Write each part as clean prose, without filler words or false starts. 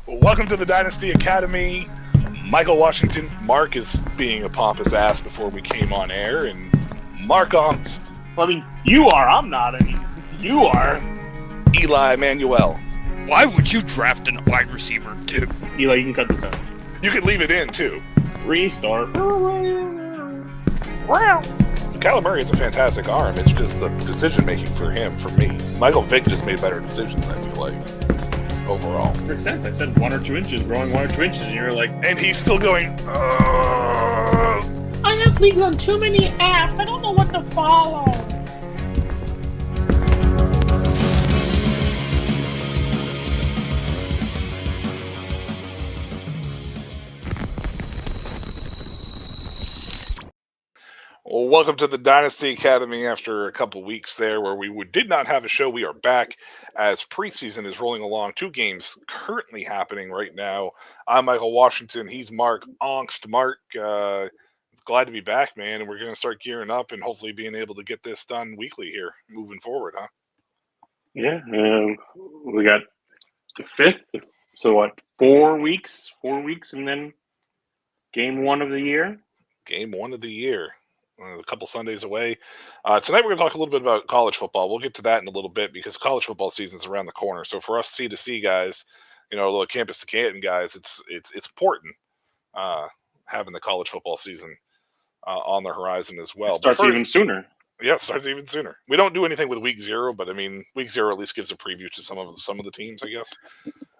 Welcome to the Dynasty Academy. Michael Washington. Mark is being a pompous ass before we came on air, and Mark Ongst. Well, I mean, you are. I'm not. I mean, you are. Eli Manuel. Why would you draft a wide receiver too? Eli, you can cut this out. You can leave it in, too. Restart. Kyler Murray has a fantastic arm. It's just the decision-making for him, for me. Michael Vick just made better decisions, I feel like, overall. Makes sense. I said 1 or 2 inches, growing 1 or 2 inches, and you're like... And he's still going, I have leagues on too many apps. I don't know what to follow. Well, welcome to the Dynasty Academy after a couple weeks there where we did not have a show. We are back as preseason is rolling along. 2 games currently happening right now. I'm Michael Washington. He's Mark Ongst. Mark, glad to be back, man. And we're going to start gearing up and hopefully being able to get this done weekly here moving forward, huh? Yeah, we got the 5th. So what, 4 weeks? 4 weeks and then game 1 of the year? Game 1 of the year. A couple Sundays away. Tonight we're going to talk a little bit about college football. We'll get to that in a little bit because college football season is around the corner. So for us C2C guys, you know, little campus to Canton guys, it's important having the college football season on the horizon as well. It starts even sooner. Yeah, it starts even sooner. We don't do anything with week 0, but I mean, week 0 at least gives a preview to some of the teams, I guess.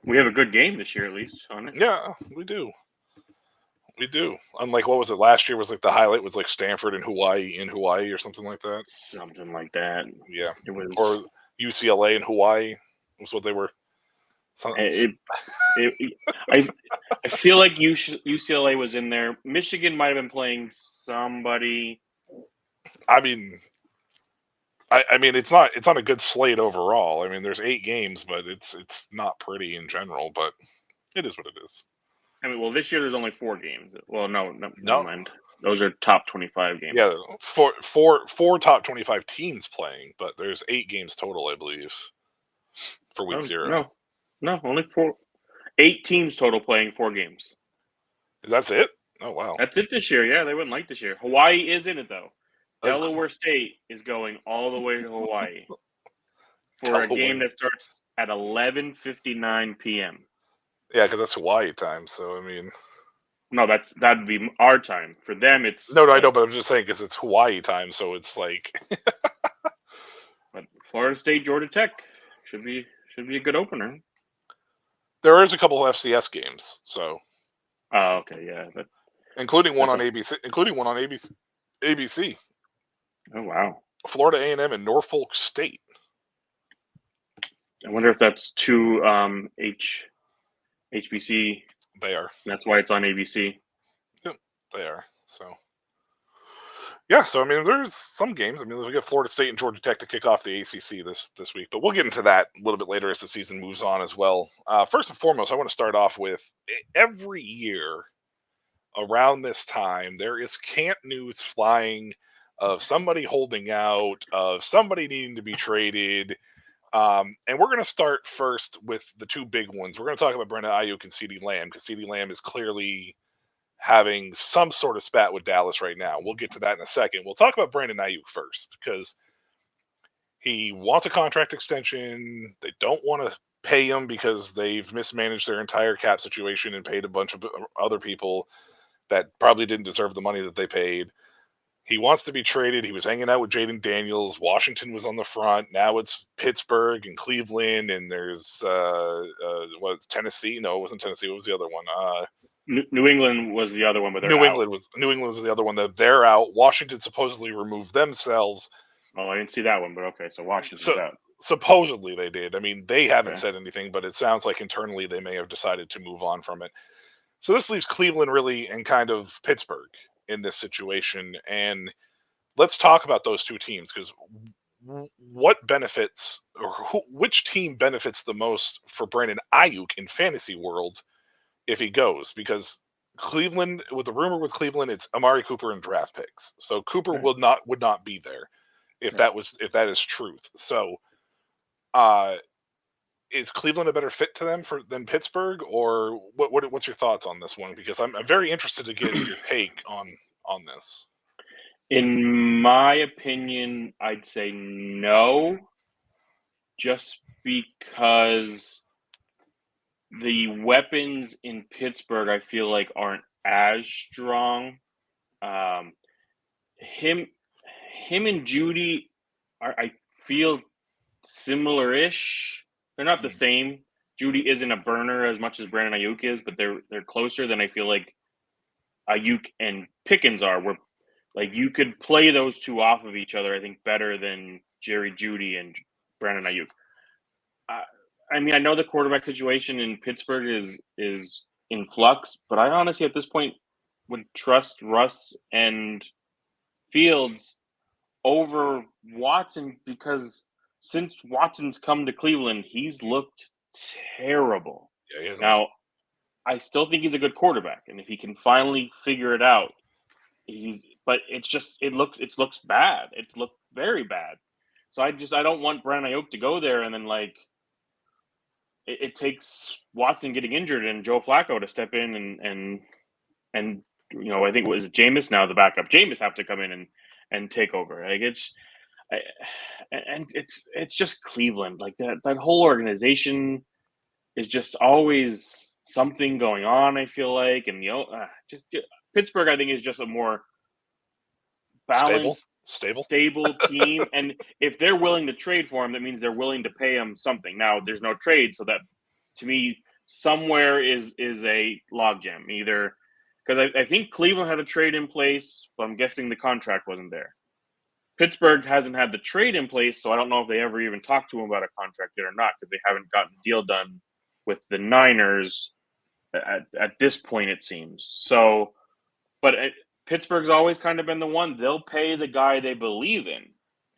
We have a good game this year, at least, on it. Yeah, we do. We do. Unlike, what was it last year? Was like the highlight was like Stanford and Hawaii or something like that. Something like that. Yeah, it was, or UCLA and Hawaii was what they were. I feel like UCLA was in there. Michigan might have been playing somebody. I mean, it's not a good slate overall. I mean, there's 8 games, but it's not pretty in general. But it is what it is. I mean, well, this year there's only 4 games. Well, no, never mind. Those are top 25 games. Yeah, four top 25 teams playing, but there's 8 games total, I believe, for week 0. No, only 4. 8 teams total playing 4 games. That's it? Oh, wow. That's it this year. Yeah, they wouldn't like this year. Hawaii is in it, though. Delaware State is going all the way to Hawaii for a game that starts at 11:59 p.m. Yeah, because that's Hawaii time. So, I mean... No, that'd be our time. For them, it's... No, I know, but I'm just saying because it's Hawaii time, so it's like... But Florida State, Georgia Tech should be a good opener. There is a couple of FCS games, so... Oh, okay, yeah. Including one on ABC. Oh, wow. Florida A&M and Norfolk State. I wonder if that's 2 HBC. They are. That's why it's on ABC. Yep, they are. So, yeah. So, I mean, there's some games. I mean, we got Florida State and Georgia Tech to kick off the ACC this week, but we'll get into that a little bit later as the season moves on as well. First and foremost, I want to start off with every year around this time, there is camp news flying of somebody holding out, of somebody needing to be traded. And we're going to start first with the 2 big ones. We're going to talk about Brandon Ayuk and CeeDee Lamb because CeeDee Lamb is clearly having some sort of spat with Dallas right now. We'll get to that in a second. We'll talk about Brandon Ayuk first because he wants a contract extension. They don't want to pay him because they've mismanaged their entire cap situation and paid a bunch of other people that probably didn't deserve the money that they paid. He wants to be traded. He was hanging out with Jaden Daniels. Washington was on the front. Now it's Pittsburgh and Cleveland, and there's Tennessee? No, it wasn't Tennessee. What was the other one? New England was the other one, but New England was the other one that they're out. Washington supposedly removed themselves. Oh, I didn't see that one, but okay, so Washington's out. Supposedly they did. I mean, they haven't said anything, but it sounds like internally they may have decided to move on from it. So this leaves Cleveland really and kind of Pittsburgh in this situation. And let's talk about those 2 teams because what benefits or which team benefits the most for Brandon Ayuk in fantasy world if he goes? Because Cleveland, with the rumor with Cleveland, it's Amari Cooper and draft picks. So Cooper would not be there if that is truth. So is Cleveland a better fit to them than Pittsburgh, or what's your thoughts on this one? Because I'm very interested to get your take on this. In my opinion, I'd say no, just because the weapons in Pittsburgh, I feel like, aren't as strong. Him and Judy I feel similar-ish. They're not the same. Judy isn't a burner as much as Brandon Ayuk is, but they're closer than I feel like Ayuk and Pickens are. Where like you could play those two off of each other, I think, better than Jerry Judy and Brandon Ayuk. I mean, I know the quarterback situation in Pittsburgh is in flux, but I honestly, at this point, would trust Russ and Fields over Watson, because since Watson's come to Cleveland, he's looked terrible. Yeah, he hasn't. Now, I still think he's a good quarterback, and if he can finally figure it out, but it looks bad. It looked very bad. So I don't want Brandon Ayuk to go there and then it takes Watson getting injured and Joe Flacco to step in and I think it was Jameis now the backup. Jameis have to come in and take over. Like it's just Cleveland. Like that whole organization is just always something going on, I feel like, and just Pittsburgh, I think, is just a more balanced, stable team. And if they're willing to trade for him, that means they're willing to pay him something. Now, there's no trade, so that to me somewhere is a logjam. Either because I think Cleveland had a trade in place, but I'm guessing the contract wasn't there. Pittsburgh hasn't had the trade in place, so I don't know if they ever even talked to him about a contract yet or not, because they haven't gotten a deal done with the Niners at this point, it seems. So, but Pittsburgh's always kind of been the one. They'll pay the guy they believe in.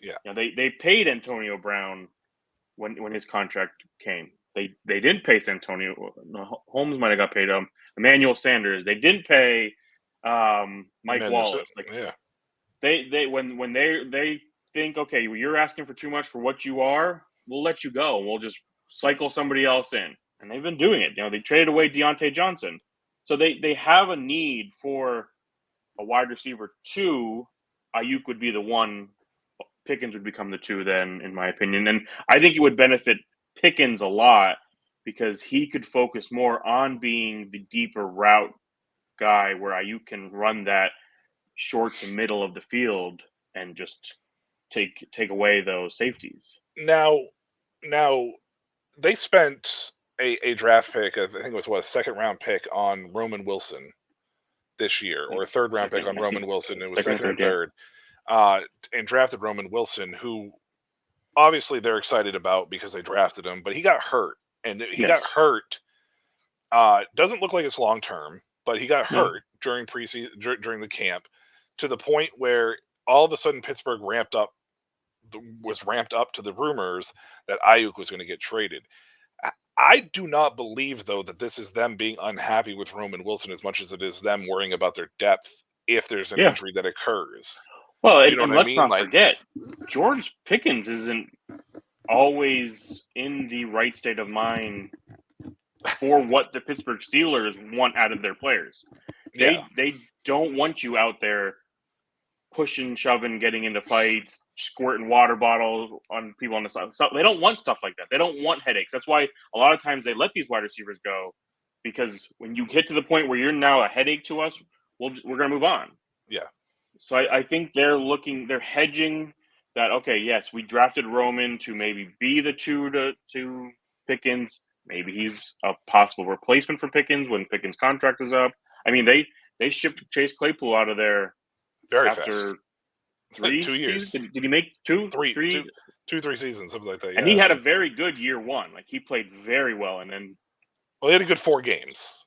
Yeah. They paid Antonio Brown when his contract came. They didn't pay Santonio. Holmes might have got paid. Emmanuel Sanders. They didn't pay Mike Wallace. They when they think, okay, well, you're asking for too much for what you are, we'll let you go. We'll just cycle somebody else in. And they've been doing it. They traded away Deontay Johnson. So they have a need for a wide receiver 2. Ayuk would be the 1. Pickens would become the 2 then, in my opinion. And I think it would benefit Pickens a lot because he could focus more on being the deeper route guy where Ayuk can run that short to middle of the field and just take away those safeties. Now they spent a draft pick, I think it was a second-round pick on Roman Wilson this year, or a third-round pick on Roman Wilson. It was second or third. And drafted Roman Wilson, who obviously they're excited about because they drafted him, but he got hurt. And he got hurt. Doesn't look like it's long-term, but he got hurt during preseason, during the camp, to the point where all of a sudden Pittsburgh was ramped up to the rumors that Ayuk was going to get traded. I do not believe, though, that this is them being unhappy with Roman Wilson as much as it is them worrying about their depth if there's an injury that occurs. Well, and let's not forget, George Pickens isn't always in the right state of mind for what the Pittsburgh Steelers want out of their players. They don't want you out there pushing, shoving, getting into fights, squirting water bottles on people on the side. They don't want stuff like that. They don't want headaches. That's why a lot of times they let these wide receivers go, because when you get to the point where you're now a headache to us, we're going to move on. Yeah. So I think they're hedging that, okay, yes, we drafted Roman to maybe be the 2 to Pickens. Maybe he's a possible replacement for Pickens when Pickens' contract is up. I mean, they shipped Chase Claypool out of there after 3 2 years. Did he make 2? 3 seasons, something like that. Yeah. And he had a very good year 1. Like, he played very well, and then he had a good 4 games.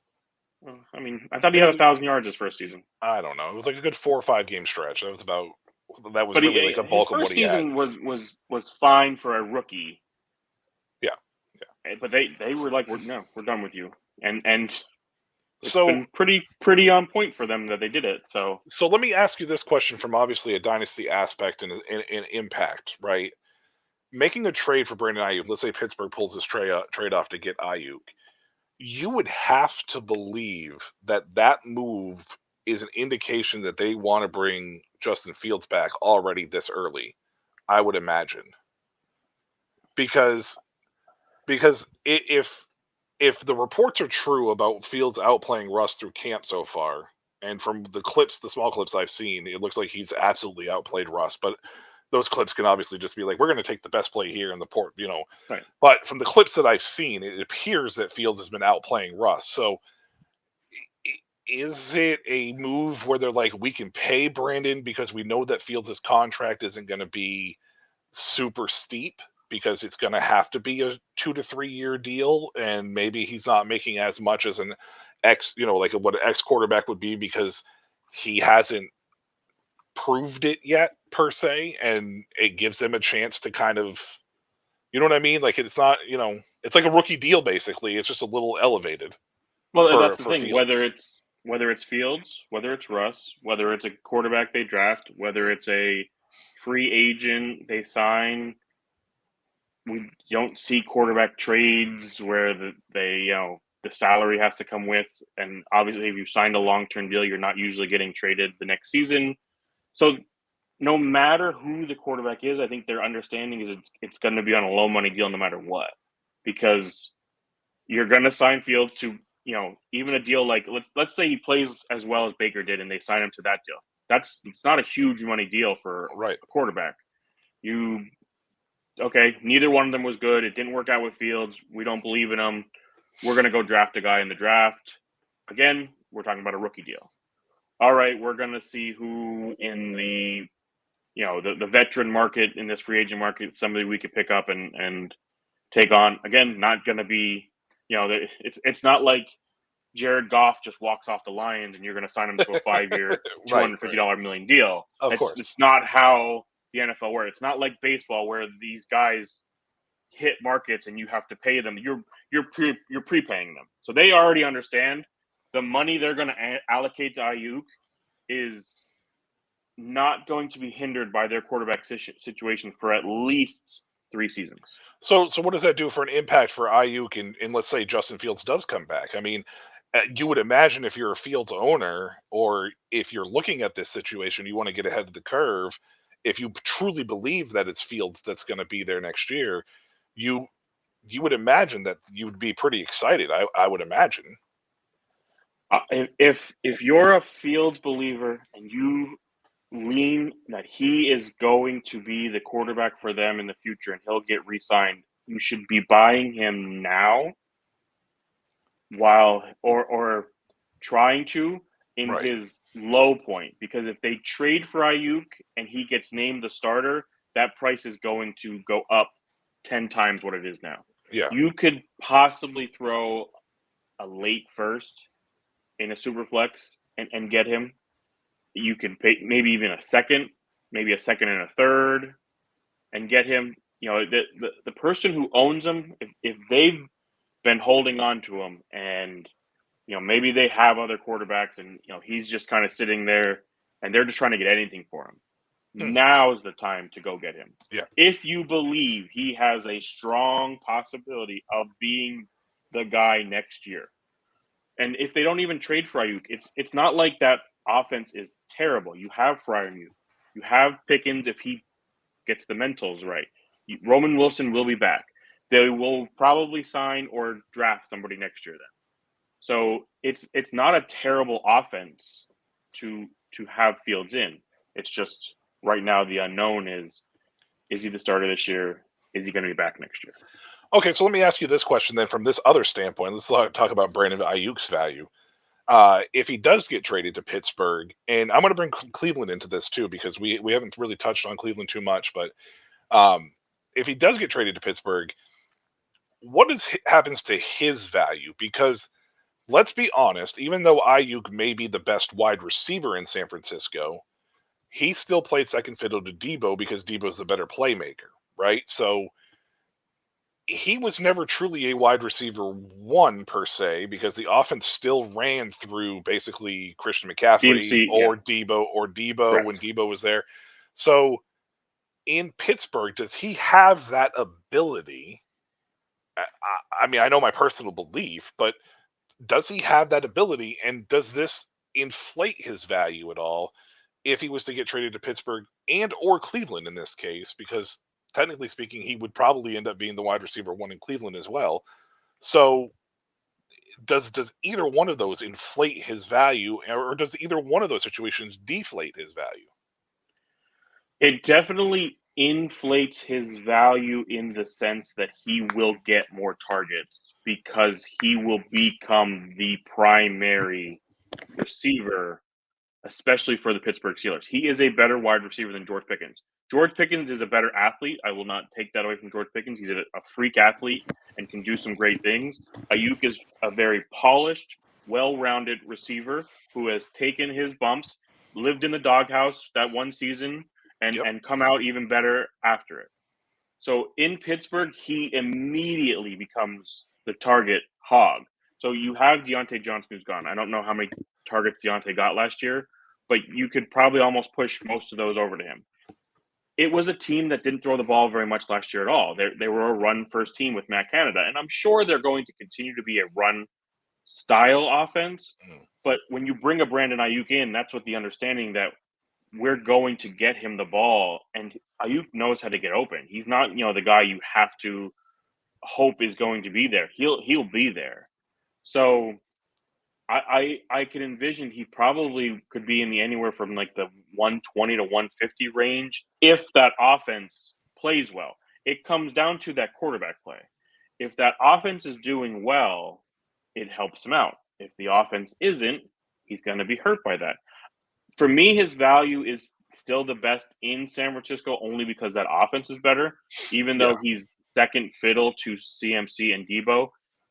I mean, I thought he had 1,000 yards his first season. I don't know. It was like a good 4 or 5 game stretch. That was really like a bulk of what he had. His first season was fine for a rookie. Yeah. But they were like, we're done with you, and it's been pretty on point for them that they did it. So let me ask you this question from obviously a dynasty aspect and impact, right? making a trade for Brandon Ayuk, let's say Pittsburgh pulls this trade off to get Ayuk, you would have to believe that that move is an indication that they want to bring Justin Fields back already this early, I would imagine. Because if the reports are true about Fields outplaying Russ through camp so far, and from the small clips I've seen, it looks like he's absolutely outplayed Russ. But those clips can obviously just be like, we're going to take the best play here in the port, Right. But from the clips that I've seen, it appears that Fields has been outplaying Russ. So is it a move where they're like, we can pay Brandon because we know that Fields' contract isn't going to be super steep, because it's going to have to be a 2 to 3 year deal, and maybe he's not making as much as an like what an ex quarterback would be, because he hasn't proved it yet per se, and it gives them a chance to kind of, you know what I mean? Like, it's not, it's like a rookie deal basically. It's just a little elevated. Well, that's the thing. Fields. Whether it's Fields, whether it's Russ, whether it's a quarterback they draft, whether it's a free agent they sign, we don't see quarterback trades where the salary has to come with. And obviously, if you signed a long-term deal, you're not usually getting traded the next season. So no matter who the quarterback is, I think their understanding is it's going to be on a low money deal no matter what, because you're going to sign Fields to, even a deal like, let's say he plays as well as Baker did and they sign him to that deal. It's not a huge money deal for a quarterback. Neither one of them was good. It didn't work out with Fields. We don't believe in him. We're going to go draft a guy in the draft. Again, we're talking about a rookie deal. All right, we're going to see who in the veteran market, in this free agent market, somebody we could pick up and take on. Again, not going to be, it's not like Jared Goff just walks off the Lions and you're going to sign him to a 5-year, $250 million deal. Of course. It's not how the NFL works. It's not like baseball where these guys hit markets and you have to pay them. You're prepaying them. So they already understand the money they're going to allocate to Ayuk is not going to be hindered by their quarterback situation for at least 3 seasons. So what does that do for an impact for Ayuk and let's say Justin Fields does come back? I mean, you would imagine if you're a Fields owner, or if you're looking at this situation, you want to get ahead of the curve. If you truly believe that it's Fields that's going to be there next year, you would imagine that you would be pretty excited. I would imagine. If you're a Fields believer and you lean that he is going to be the quarterback for them in the future and he'll get re-signed, you should be buying him now, or trying to in his low point, because if they trade for Ayuk and he gets named the starter, that price is going to go up 10 times what it is now. Yeah, you could possibly throw a late first in a super flex and get him. You could pay maybe even a second and a third and get him. The person who owns him, if they've been holding on to him and maybe they have other quarterbacks and he's just kind of sitting there and they're just trying to get anything for him. Now's the time to go get him. Yeah. If you believe he has a strong possibility of being the guy next year. And if they don't even trade for Ayuk, it's not like that offense is terrible. You have Freiermuth. You have Pickens if he gets the mentals right. Roman Wilson will be back. They will probably sign or draft somebody next year then. So it's not a terrible offense to have Fields in. It's just right now the unknown is he the starter this year? Is he going to be back next year? Okay, so let me ask you this question then from this other standpoint. Let's talk about Brandon Ayuk's value. If he does get traded to Pittsburgh, and I'm going to bring Cleveland into this too, because we haven't really touched on Cleveland too much, but if he does get traded to Pittsburgh, what happens to his value? Because let's be honest, even though Ayuk may be the best wide receiver in San Francisco, he still played second fiddle to Debo because Debo's the better playmaker, right? So he was never truly a wide receiver one per se, because the offense still ran through basically Christian McCaffrey or Debo Correct. when Debo was there. So in Pittsburgh, does he have that ability? I mean, I know my personal belief, but does he have that ability, and does this inflate his value at all if he was to get traded to Pittsburgh and or Cleveland in this case? Because technically speaking, he would probably end up being the wide receiver one in Cleveland as well. So does either one of those inflate his value, or does either one of those situations deflate his value? It definitely inflates his value in the sense that he will get more targets because he will become the primary receiver, especially for the Pittsburgh Steelers. He is a better wide receiver than George Pickens. George Pickens is a better athlete. I will not take that away from George Pickens. He's a freak athlete and can do some great things. Ayuk is a very polished, well-rounded receiver who has taken his bumps, lived in the doghouse that one season, and come out even better after it. So in Pittsburgh, he immediately becomes the target hog. So you have Deontay Johnson who's gone. I don't know how many targets Deontay got last year, but you could probably almost push most of those over to him. It was a team that didn't throw the ball very much last year at all. They were a run-first team with Matt Canada, and I'm sure they're going to continue to be a run-style offense. But when you bring a Brandon Ayuk in, that's what the understanding that we're going to get him the ball, and Ayuk knows how to get open. He's not, the guy you have to hope is going to be there. He'll be there. So I can envision he probably could be in the anywhere from like the 120 to 150 range if that offense plays well. It comes down to that quarterback play. If that offense is doing well, it helps him out. If the offense isn't, he's going to be hurt by that. For me, his value is still the best in San Francisco only because that offense is better. Even though he's second fiddle to CMC and Debo,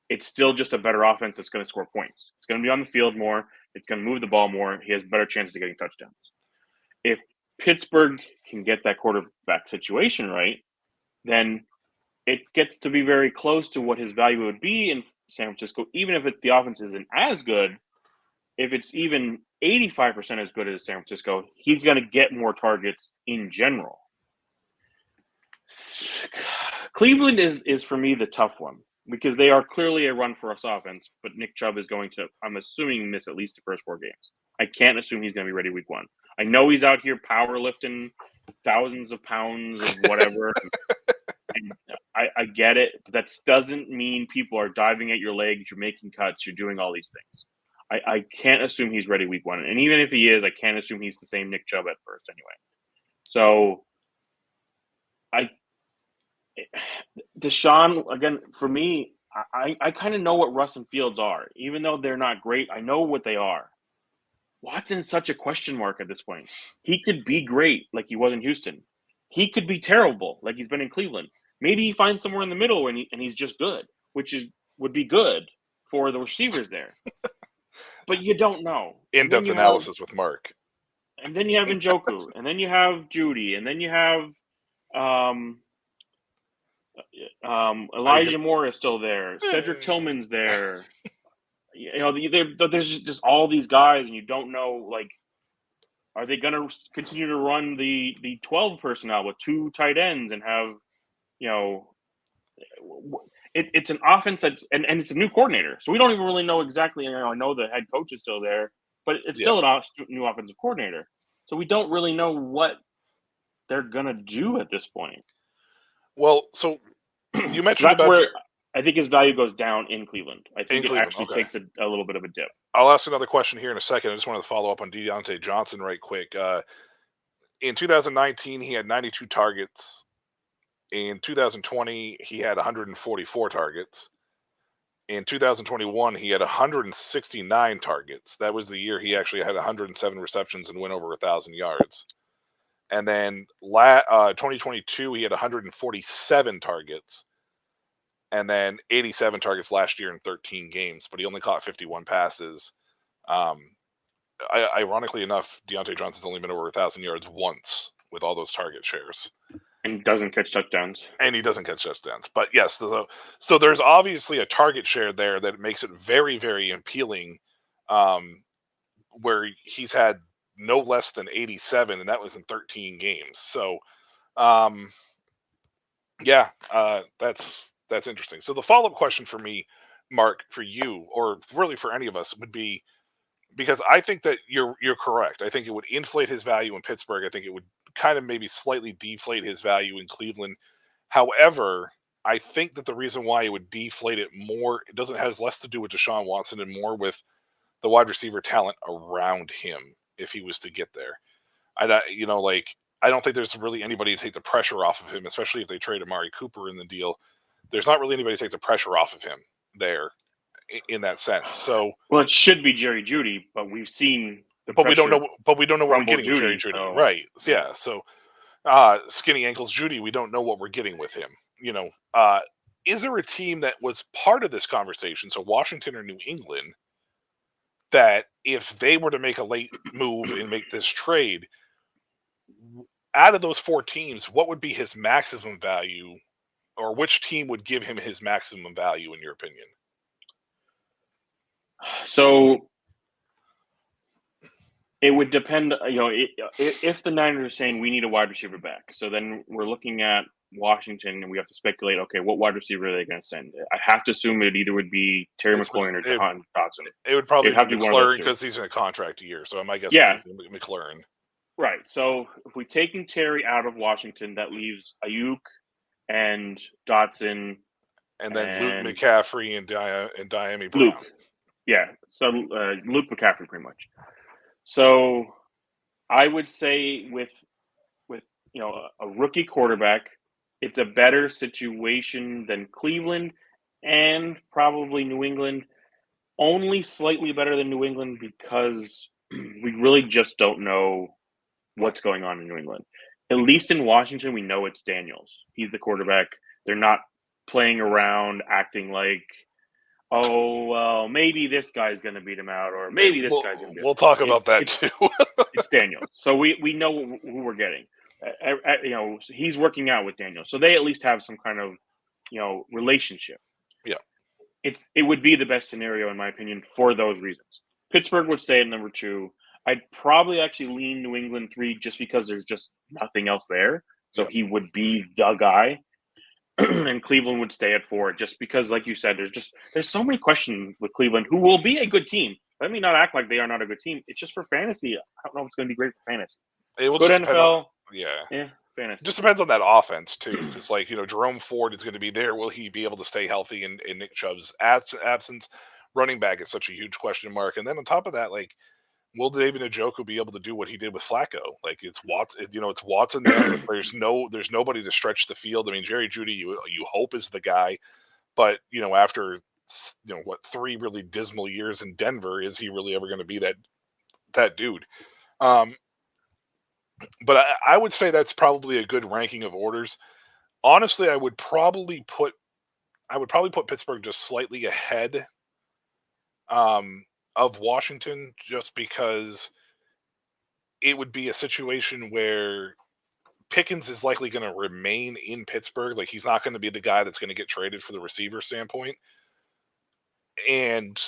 it's still just a better offense that's going to score points. It's going to be on the field more. It's going to move the ball more. He has better chances of getting touchdowns. If Pittsburgh can get that quarterback situation right, then it gets to be very close to what his value would be in San Francisco, even if the offense isn't as good. If it's even 85% as good as San Francisco, he's going to get more targets in general. Cleveland is for me the tough one because they are clearly a run-first offense, but Nick Chubb is going to, I'm assuming, miss at least the first 4 games. I can't assume he's going to be ready week 1. I know he's out here power lifting thousands of pounds of whatever. And I get it, but that doesn't mean people are diving at your legs, you're making cuts, you're doing all these things. I can't assume he's ready week 1. And even if he is, I can't assume he's the same Nick Chubb at first anyway. So Deshaun, again, for me, I kind of know what Russ and Fields are. Even though they're not great, I know what they are. Watson's such a question mark at this point. He could be great like he was in Houston. He could be terrible like he's been in Cleveland. Maybe he finds somewhere in the middle and he's just good, which would be good for the receivers there. But you don't know. In-depth analysis with Mark. And then you have Njoku, and then you have Judy, and then you have Elijah Moore is still there. Cedric Tillman's there. There's just all these guys, and you don't know, like, are they going to continue to run the 12 personnel with 2 tight ends and have, it's an offense that's and it's a new coordinator, so we don't even really know exactly. I know the head coach is still there, but it's still a new offensive coordinator, so we don't really know what they're gonna do at this point. Well, so you mentioned that's where I think his value goes down in Cleveland. I think it actually takes a little bit of a dip. I'll ask another question here in a second. I just wanted to follow up on Deontay Johnson right quick. In 2019, he had 92 targets. In 2020, he had 144 targets. In 2021, he had 169 targets. That was the year he actually had 107 receptions and went over 1,000 yards. And then 2022, he had 147 targets. And then 87 targets last year in 13 games, but he only caught 51 passes. Ironically enough, Deontay Johnson's only been over 1,000 yards once with all those target shares. And he doesn't catch touchdowns. But yes, so there's obviously a target share there that makes it very, very appealing, where he's had no less than 87, and that was in 13 games. So Yeah, that's interesting. So the follow-up question for me, Mark, for you, or really for any of us, would be, because I think that you're correct. I think it would inflate his value in Pittsburgh. I think it would kind of maybe slightly deflate his value in Cleveland. However, I think that the reason why it would deflate it more, it doesn't has less to do with Deshaun Watson and more with the wide receiver talent around him if he was to get there. I don't think there's really anybody to take the pressure off of him, especially if they trade Amari Cooper in the deal. There's not really anybody to take the pressure off of him there in that sense. So, well, it should be Jerry Jeudy, but we've seen the but we don't pressure know. But we don't know what we're crumble getting with Jerry Jeudy, Jeudy, so- right? Yeah. So, skinny ankles Jeudy, we don't know what we're getting with him. Is there a team that was part of this conversation, so Washington or New England, that if they were to make a late move and make this trade, out of those four teams, what would be his maximum value, or which team would give him his maximum value, in your opinion? So it would depend. If the Niners are saying we need a wide receiver back, so then we're looking at Washington, and we have to speculate. Okay, what wide receiver are they going to send? I have to assume it either would be Terry McLaurin or Jahan Dotson. It would probably It'd be have to be one of those McLaurin two. because he's in a contract year. So my guess Yeah. would be McLaurin. Right. So if we're taking Terry out of Washington, that leaves Ayuk and Dotson. And then And Luke McCaffrey and Diami Brown. Luke. Yeah. So Luke McCaffrey, pretty much. So I would say with a rookie quarterback, it's a better situation than Cleveland and probably New England. Only slightly better than New England because we really just don't know what's going on in New England. At least in Washington, we know it's Daniels. He's the quarterback. They're not playing around, acting like, oh, well, maybe this guy's going to beat him out, or maybe this guy's going to beat him out. We'll talk about that too. It's Daniels. So we know who we're getting. He's working out with Daniels. So they at least have some kind of, relationship. Yeah. It would be the best scenario, in my opinion, for those reasons. Pittsburgh would stay at number 2. I'd probably actually lean New England 3 just because there's just nothing else there. So he would be the guy. And Cleveland would stay at 4 just because, like you said, there's so many questions with Cleveland, who will be a good team. Let me not act like they are not a good team. It's just for fantasy. I don't know if it's going to be great for fantasy. It will good NFL. Yeah. Fantasy. It just depends on that offense too, because Jerome Ford is going to be there. Will he be able to stay healthy in Nick Chubb's absence? Running back is such a huge question mark. And then on top of that, will David Njoku be able to do what he did with Flacco? It's Watson. It's Watson there. There's nobody to stretch the field. I mean, Jerry Jeudy, you hope is the guy, but after 3 really dismal years in Denver, is he really ever going to be that dude? But I would say that's probably a good ranking of orders. Honestly, I would probably put Pittsburgh just slightly ahead of Washington, just because it would be a situation where Pickens is likely going to remain in Pittsburgh. He's not going to be the guy that's going to get traded for the receiver standpoint. And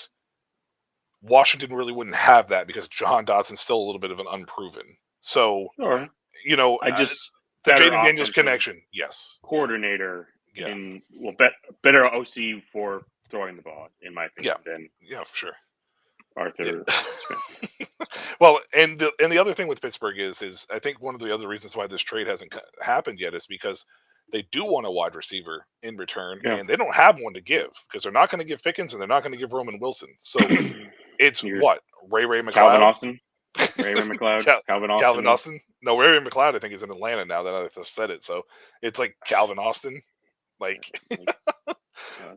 Washington really wouldn't have that because Jahan Dotson's still a little bit of an unproven. So, Sure. the Jaden Daniels connection, yes. Coordinator, yeah. Better OC for throwing the ball, in my opinion. Yeah, for sure. Arthur Smith. Well, and the other thing with Pittsburgh is I think one of the other reasons why this trade hasn't happened yet is because they do want a wide receiver in return, and they don't have one to give because they're not going to give Pickens and they're not going to give Roman Wilson. So it's what? Ray McLeod? Calvin Austin? Ray McLeod? Calvin Austin? Calvin Austin? No, Ray McLeod I think is in Atlanta now that I've said it. So it's Calvin Austin.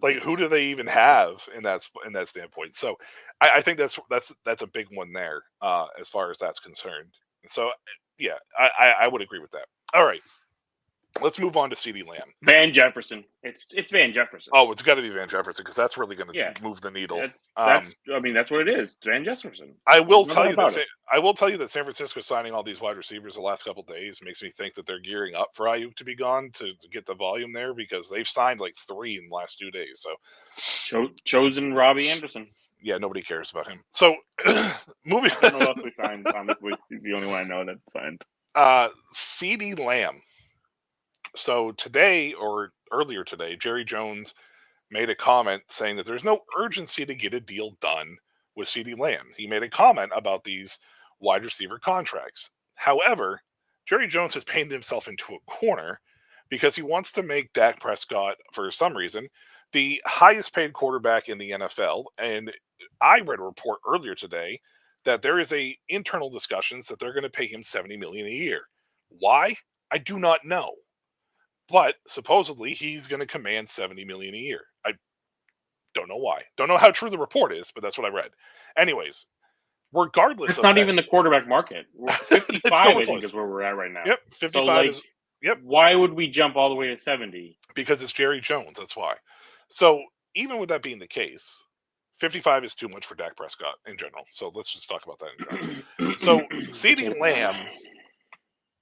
Who do they even have in that standpoint? So I think that's a big one there as far as that's concerned. So yeah, I would agree with that. All right, let's move on to CeeDee Lamb. Van Jefferson. It's Van Jefferson. Oh, it's got to be Van Jefferson because that's really going to move the needle. That's what it is. Van Jefferson. I will tell you that San Francisco signing all these wide receivers the last couple of days makes me think that they're gearing up for Ayuk to be gone to get the volume there because they've signed 3 in the last 2 days. So chosen Robbie Anderson. Yeah, nobody cares about him. So moving. I don't know if we signed. Honestly, he's the only one I know that signed. CeeDee Lamb. So today, or earlier today, Jerry Jones made a comment saying that there's no urgency to get a deal done with CeeDee Lamb. He made a comment about these wide receiver contracts. However, Jerry Jones has painted himself into a corner because he wants to make Dak Prescott, for some reason, the highest paid quarterback in the NFL. And I read a report earlier today that there is a internal discussions that they're going to pay him $70 million a year. Why? I do not know. But supposedly he's going to command $70 million a year. I don't know why. Don't know how true the report is, but that's what I read. Anyways, regardless It's of not that, even the quarterback market. We're 55, I think, is where we're at right now. Yep, 55 so, like, is. Yep. Why would we jump all the way to 70? Because it's Jerry Jones. That's why. So even with that being the case, 55 is too much for Dak Prescott in general. So let's just talk about that in general. So CeeDee Lamb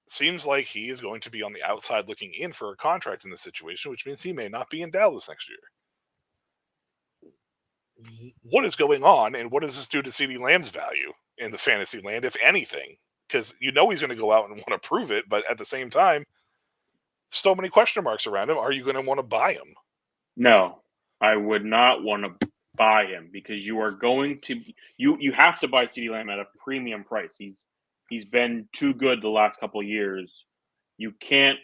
seems like he is going to be on the outside looking in for a contract in this situation, which means he may not be in Dallas next year. What is going on, and what does this do to CeeDee Lamb's value in the fantasy land, if anything? Because you know he's going to go out and want to prove it, but at the same time, so many question marks around him. Are you going to want to buy him? No, I would not want to buy him because you are going to you have to buy CeeDee Lamb at a premium price. He's been too good the last couple of years. You can't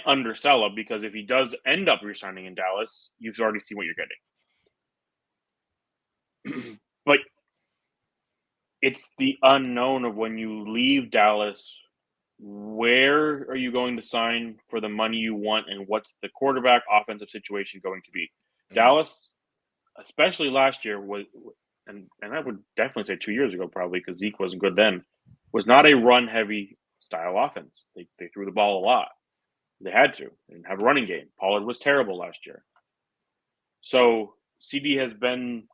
undersell him because if he does end up resigning in Dallas, you've already seen what you're getting. But it's the unknown of when you leave Dallas. Where are you going to sign for the money you want, and what's the quarterback offensive situation going to be? Dallas, especially last year, was, and I would definitely say 2 years ago, probably because Zeke wasn't good then, was not a run-heavy style offense. They threw the ball a lot. They had to. They didn't have a running game. Pollard was terrible last year. So CD has been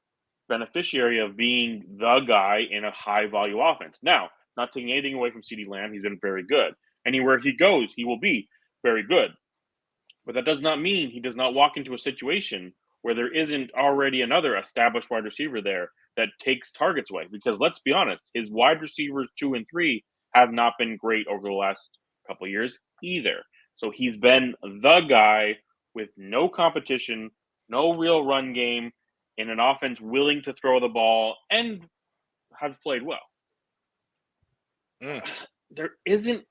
beneficiary of being the guy in a high-value offense. Now, not taking anything away from CeeDee Lamb, he's been very good. Anywhere he goes, he will be very good. But that does not mean he does not walk into a situation where there isn't already another established wide receiver there that takes targets away. Because let's be honest, his wide receivers 2 and 3 have not been great over the last couple of years either. So he's been the guy with no competition, no real run game, in an offense willing to throw the ball and have played well. There isn't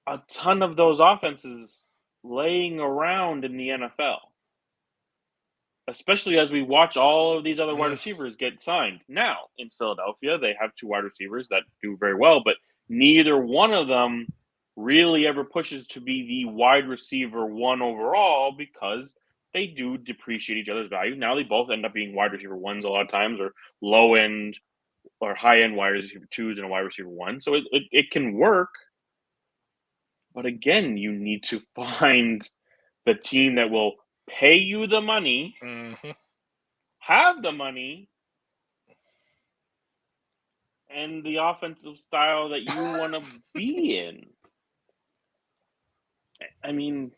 a ton of those offenses laying around in the NFL, especially as we watch all of these other wide receivers get signed. Now, in Philadelphia, they have 2 wide receivers that do very well, but neither one of them really ever pushes to be the wide receiver 1 overall because they do depreciate each other's value. Now they both end up being wide receiver 1s a lot of times, or low end or high end wide receiver 2s and a wide receiver 1. So it can work. But again, you need to find the team that will pay you the money, have the money, and the offensive style that you want to be in. I mean,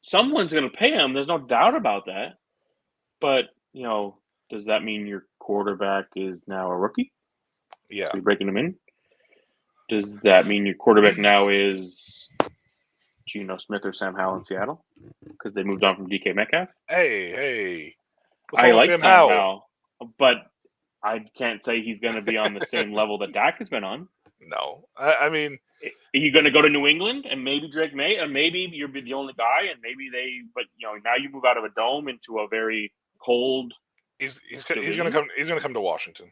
someone's going to pay him. There's no doubt about that. But, does that mean your quarterback is now a rookie? Yeah. Are you breaking him in? Does that mean your quarterback now is Geno Smith or Sam Howell in Seattle? Because they moved on from DK Metcalf? Hey. I like Sam Howell, but I can't say he's going to be on the same level that Dak has been on. No. I mean... Are you going to go to New England and maybe Drake May, and maybe you're the only guy, and maybe now you move out of a dome into a very cold... He's going to come to Washington.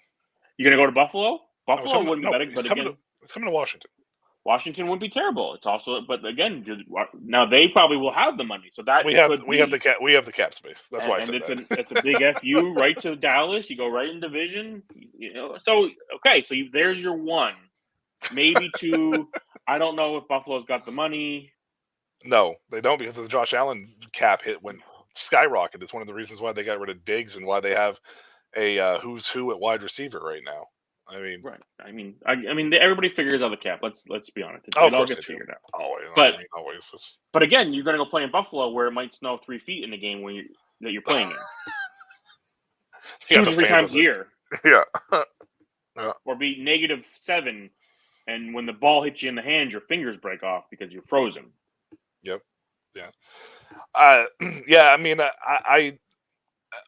You're going to go to Buffalo? Buffalo wouldn't be better, but again... It's coming to Washington. Washington wouldn't be terrible. It's also, but again, now they probably will have the money, so that we have the cap space. That's why I said that. It's a big FU right to Dallas. You go right in division. So okay, so there's your 1, maybe 2. I don't know if Buffalo's got the money. No, they don't, because the Josh Allen cap hit went skyrocketed. It's one of the reasons why they got rid of Diggs and why they have a who's who at wide receiver right now. I mean, right. I mean, everybody figures out the cap. Let's be honest. It all gets figured out. Always. But again, you're going to go play in Buffalo where it might snow 3 feet in the game that you're playing in. 2 to 3 times a year. Yeah. Or be -7 And when the ball hits you in the hand, your fingers break off because you're frozen. Yep. Yeah. Yeah. I mean,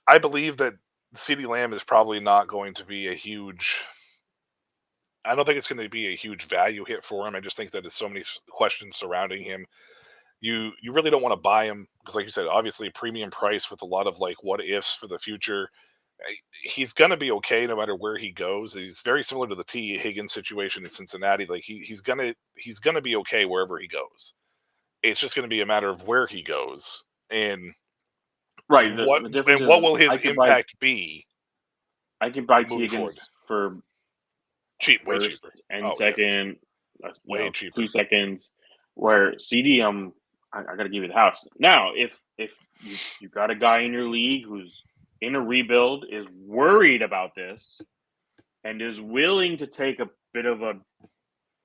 I believe that CeeDee Lamb is probably not going to be a huge. I don't think it's going to be a huge value hit for him. I just think that there's so many questions surrounding him. You really don't want to buy him because, like you said, obviously premium price with a lot of like what ifs for the future. He's going to be okay no matter where he goes. He's very similar to the T. Higgins situation in Cincinnati. Like he's gonna be okay wherever he goes. It's just going to be a matter of where he goes and Right. The difference what is will his impact be. I can buy T. moving Higgins for cheap, way first cheaper, and second, way cheaper. 2 seconds. Where CD, I got to give you the house. Now, if you got a guy in your league who's in a rebuild, is worried about this, and is willing to take a bit of a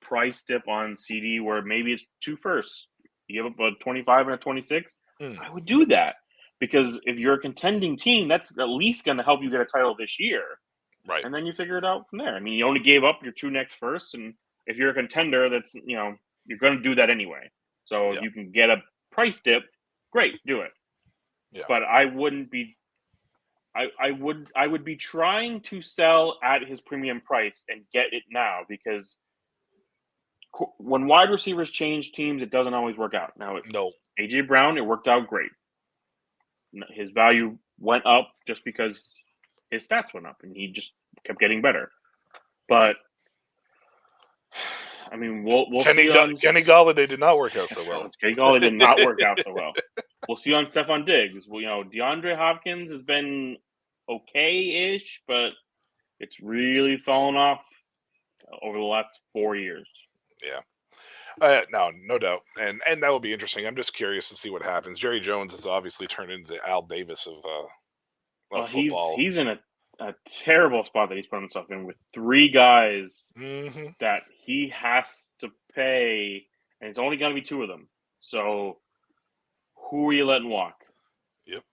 price dip on CD, where maybe it's 2 firsts, you give up a 25 and a 26, I would do that. Because if you're a contending team, that's at least going to help you get a title this year. Right. And then you figure it out from there. I mean, you only gave up your 2 next firsts, and if you're a contender, that's, you're going to do that anyway. So if you can get a price dip, great, do it. Yeah. But I wouldn't be. I would be trying to sell at his premium price and get it now, because when wide receivers change teams, it doesn't always work out. Now, No. AJ Brown, it worked out great. His value went up just because his stats went up, and he just kept getting better. But I mean, we'll see on Kenny Galladay did not work out so well. Kenny Galladay did not work out so well. We'll see on Stephon Diggs. Well, DeAndre Hopkins has been okay-ish, but it's really fallen off over the last 4 years. Yeah. No doubt, and that will be interesting. I'm just curious to see what happens. Jerry Jones has obviously turned into the Al Davis of football. He's in a terrible spot that he's put himself in with 3 guys that he has to pay, and it's only going to be 2 of them. So who are you letting walk? Yep.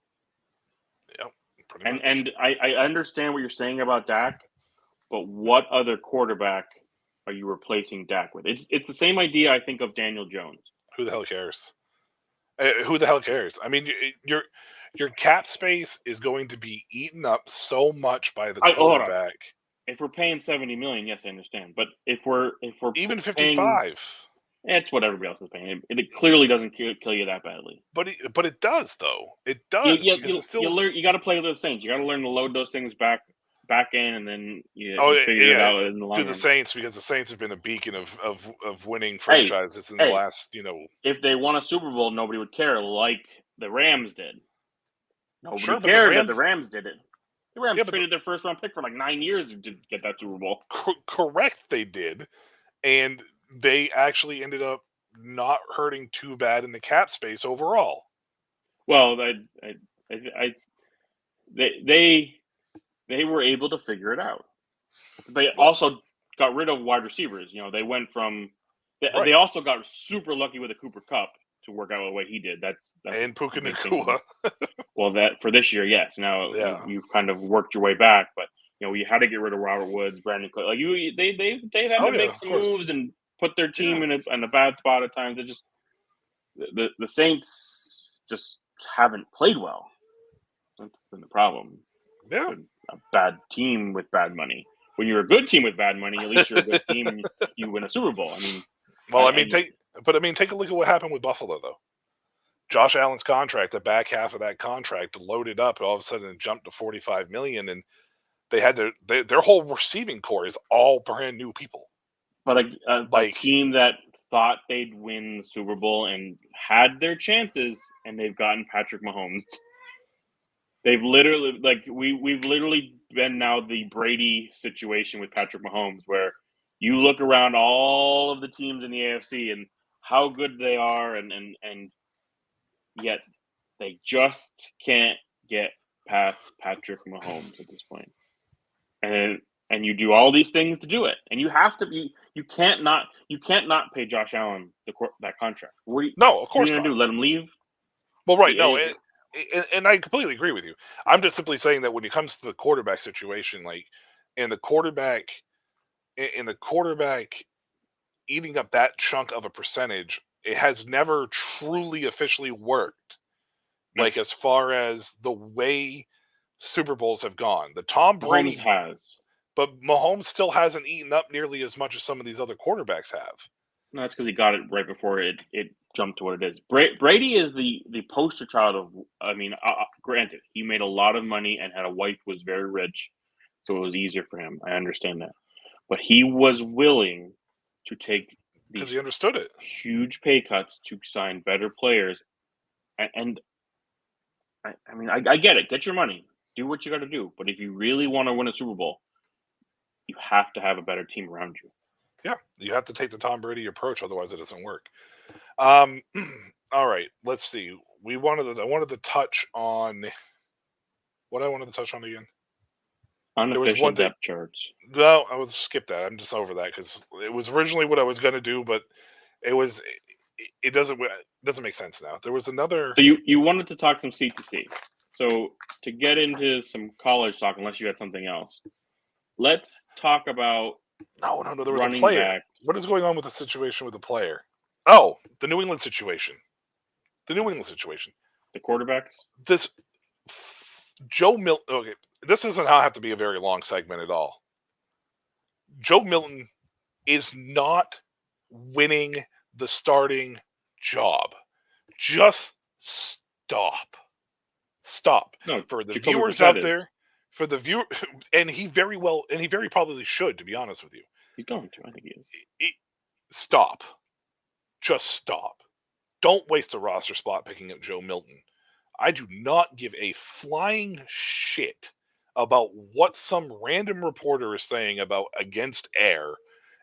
And I understand what you're saying about Dak, but what other quarterback are you replacing Dak with? It's the same idea, I think, of Daniel Jones. Who the hell cares? Who the hell cares? I mean, your cap space is going to be eaten up so much by the quarterback. If we're paying $70 million, yes, I understand. But if we're even 55, it's what everybody else is paying. It clearly doesn't kill you that badly. But it does, though. It does. You got to play with the Saints. You got to learn to load those things back in, and then you figure it out in the long run. The Saints, because the Saints have been a beacon of winning franchises in the last, If they won a Super Bowl, nobody would care, like the Rams did. Nobody cared that the Rams did it. The Rams traded their first round pick for like 9 years to get that Super Bowl. Correct, they did, and they actually ended up not hurting too bad in the cap space overall. Well, they were able to figure it out. They also got rid of wide receivers. They went from they also got super lucky with a Cooper Kupp to work out the way he did. That's and Puka Nacua. Well, that for this year, yes. Now you've kind of worked your way back, but you had to get rid of Robert Woods, Brandon Cook. Like they had to make some moves and put their team in a bad spot at times. It just the Saints just haven't played well. That's been the problem. Yeah. A bad team with bad money. When you're a good team with bad money, at least you're a good team and you win a Super Bowl. Take a look at what happened with Buffalo, though. Josh Allen's contract, the back half of that contract loaded up, all of a sudden it jumped to $45 million, and they had their whole receiving core is all brand new people. But a team that thought they'd win the Super Bowl and had their chances, and they've gotten Patrick Mahomes. They've literally, we've literally been now the Brady situation with Patrick Mahomes, where you look around all of the teams in the AFC and how good they are, and yet they just can't get past Patrick Mahomes at this point. And you do all these things to do it, and you have to be. You can't not pay Josh Allen that contract. No, of course not. What are you gonna do? Let him leave? Well, right. No. And I completely agree with you. I'm just simply saying that when it comes to the quarterback situation, the quarterback eating up that chunk of a percentage, it has never truly officially worked. Like, as far as the way Super Bowls have gone. The Tom Brady Mahomes has. But Mahomes still hasn't eaten up nearly as much as some of these other quarterbacks have. No, that's because he got it right before it jumped to what it is. Brady is the poster child of. I mean, granted, he made a lot of money and had a wife who was very rich, so it was easier for him. I understand that, but he was willing to take Because these he understood it. huge pay cuts to sign better players, and I mean, I get it. Get your money, do what you got to do, but if you really want to win a Super Bowl, you have to have a better team around you. Yeah, you have to take the Tom Brady approach, otherwise it doesn't work. All right, let's see. I wanted to touch on what I wanted to touch on again. Unofficial one thing- depth charts. No, I would skip that. I'm just over that because it was originally what I was going to do, but it doesn't make sense now. There was another. So you wanted to talk some C2C. So to get into some college talk, unless you had something else, let's talk about No. There was a running player. back. What is going on with the situation with the player? Oh, the New England situation. The quarterbacks. This Joe Milton. Okay, this doesn't have to be a very long segment at all. Joe Milton is not winning the starting job. Just stop. No, For the Jacoby viewers Brissett out is. there, for the viewer, and he very probably should, to be honest with you. He's going to. I think he is. Stop. Just stop. Don't waste a roster spot picking up Joe Milton. I do not give a flying shit about what some random reporter is saying about against air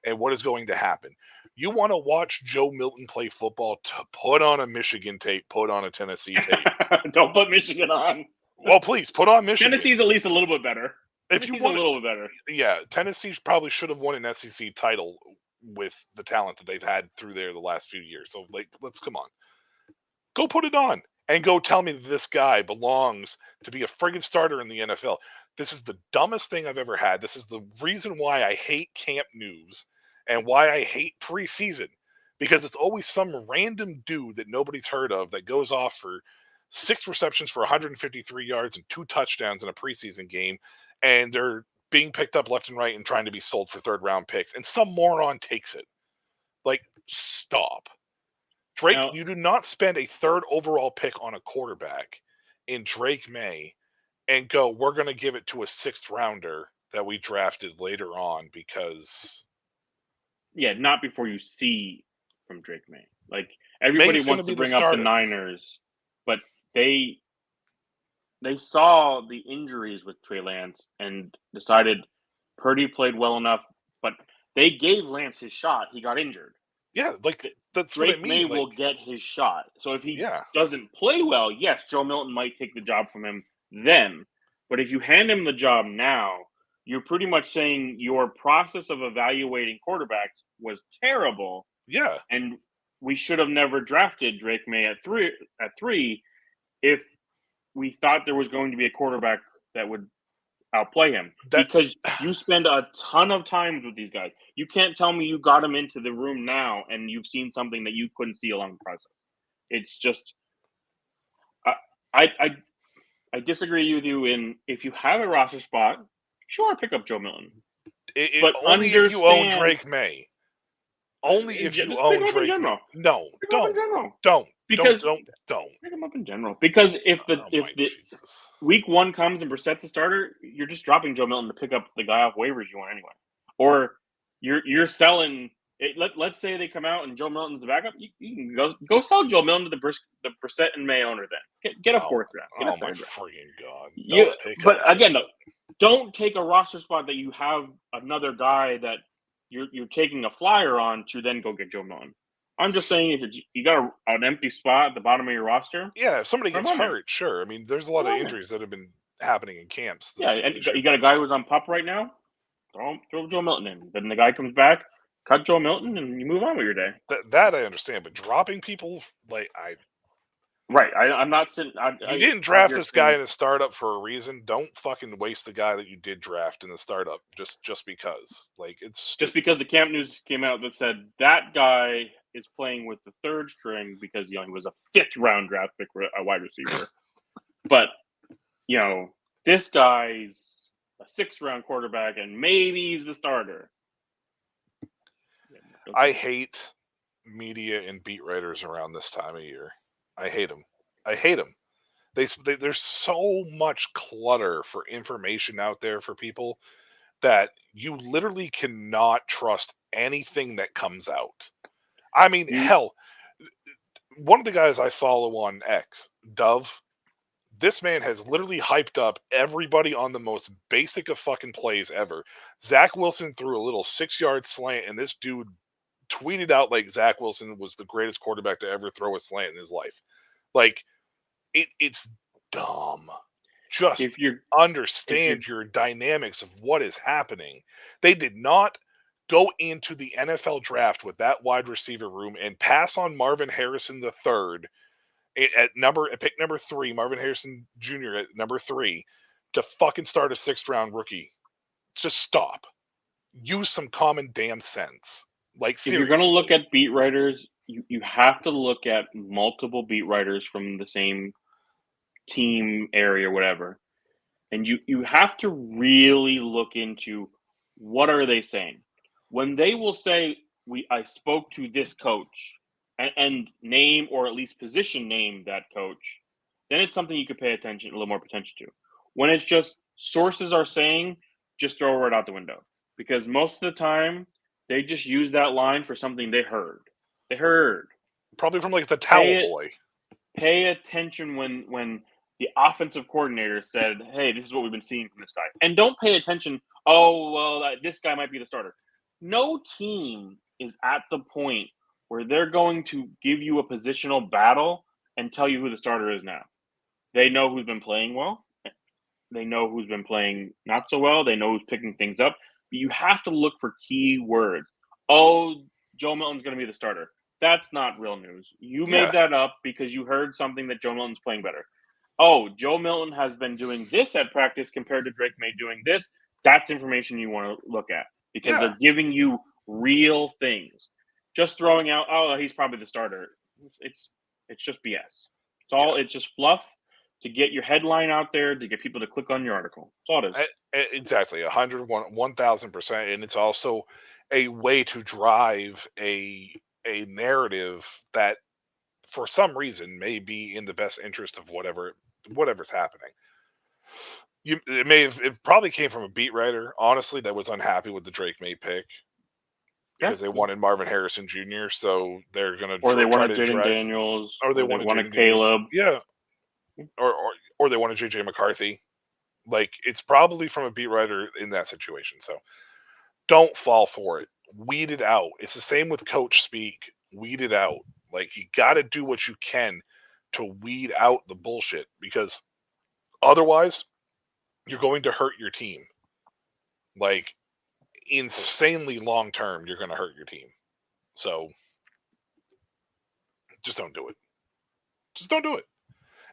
and what is going to happen. You want to watch Joe Milton play football, put on a Michigan tape, put on a Tennessee tape. Don't put Michigan on. Well, please, put on Michigan. Tennessee's at least a little bit better. If you Tennessee's want a little bit better. Yeah, Tennessee probably should have won an SEC title with the talent that they've had through there the last few years. So, let's come on. Go put it on and go tell me this guy belongs to be a friggin' starter in the NFL. This is the dumbest thing I've ever had. This is the reason why I hate camp news and why I hate preseason, because it's always some random dude that nobody's heard of that goes off for 6 receptions for 153 yards and 2 touchdowns in a preseason game, and they're being picked up left and right and trying to be sold for 3rd-round picks, and some moron takes it. Stop. Drake, Now, you do not spend a 3rd overall pick on a quarterback in Drake May and go, we're going to give it to a 6th rounder that we drafted later on because... Yeah, not before you see from Drake May. Everybody May's gonna wants be to the bring up starter. the Niners, but they saw the injuries with Trey Lance and decided Purdy played well enough, but they gave Lance his shot. He got injured. Yeah, that's Drake what I mean. May will get his shot. So if he Yeah. doesn't play well, yes, Joe Milton might take the job from him then. But if you hand him the job now, you're pretty much saying your process of evaluating quarterbacks was terrible. Yeah. And we should have never drafted Drake May at three if we thought there was going to be a quarterback that would outplay him. Because you spend a ton of time with these guys. You can't tell me you got him into the room now and you've seen something that you couldn't see along the process. It's just I disagree with you in if you have a roster spot, sure, pick up Joe Milton. But only if you own Drake May. Only if you own Drake May. No, don't. Because don't. Pick him up in general. Because if the week 1 comes and Brissett's a starter, you're just dropping Joe Milton to pick up the guy off waivers you want anyway. Or you're selling it. Let's say they come out and Joe Milton's the backup. You can go sell Joe Milton to the Brissett and May owner then. Get a 4th round. Get oh a my 3rd freaking God. But again, though, don't take a roster spot that you have another guy that you're taking a flyer on to then go get Joe Milton. I'm just saying if you got an empty spot at the bottom of your roster. Yeah, if somebody gets hurt, sure. I mean, there's a lot of injuries that have been happening in camps. And you got a guy who's on PUP right now. Throw Joe Milton in. Then the guy comes back, cut Joe Milton, and you move on with your day. That I understand, but dropping people Right. I'm not sitting. You didn't draft this guy in a startup for a reason. Don't fucking waste the guy that you did draft in the startup just because. Like, it's stupid. Just because the camp news came out that said that guy is playing with the third string because he was a 5th round draft pick for a wide receiver. But this guy's a 6th round quarterback and maybe he's the starter. I hate media and beat writers around this time of year. I hate them. There's so much clutter for information out there for people that you literally cannot trust anything that comes out. I mean, hell, one of the guys I follow on X, Dove, this man has literally hyped up everybody on the most basic of fucking plays ever. Zach Wilson threw a little 6-yard slant, and this dude tweeted out like Zach Wilson was the greatest quarterback to ever throw a slant in his life. Like, it's dumb. Just understand your dynamics of what is happening. They did not go into the NFL draft with that wide receiver room and pass on Marvin Harrison III at pick number 3, Marvin Harrison Jr. at number 3 to fucking start a 6th round rookie. Just stop. Use some common damn sense. Like, seriously. If you're going to look at beat writers, you have to look at multiple beat writers from the same team area or whatever. And you have to really look into what are they saying. When they will say, I spoke to this coach and name or at least position name that coach, then it's something you could pay a little more attention to. When it's just sources are saying, just throw it out the window. Because most of the time, they just use that line for something they heard. Probably from like the towel boy. Pay attention when the offensive coordinator said, hey, this is what we've been seeing from this guy. And don't pay attention, this guy might be the starter. No team is at the point where they're going to give you a positional battle and tell you who the starter is now. They know who's been playing well. They know who's been playing not so well. They know who's picking things up. But you have to look for key words. Oh, Joe Milton's going to be the starter. That's not real news. You made that up because you heard something that Joe Milton's playing better. Oh, Joe Milton has been doing this at practice compared to Drake May doing this. That's information you want to look at because they're giving you real things. Just throwing out, he's probably the starter. It's just BS. It's just fluff to get your headline out there, to get people to click on your article. That's all it is. Exactly, 1,000%. And it's also a way to drive a narrative that for some reason may be in the best interest of whatever's happening. It probably came from a beat writer, honestly, that was unhappy with the Drake May pick because they wanted Marvin Harrison Jr. So they're gonna they wanted Jaden Daniels, or they wanted Caleb, or they wanted JJ McCarthy. Like, it's probably from a beat writer in that situation. So don't fall for it. Weed it out. It's the same with coach speak. Weed it out. Like, you got to do what you can to weed out the bullshit because otherwise you're going to hurt your team. Like, insanely long term, you're going to hurt your team. So just don't do it. Just don't do it.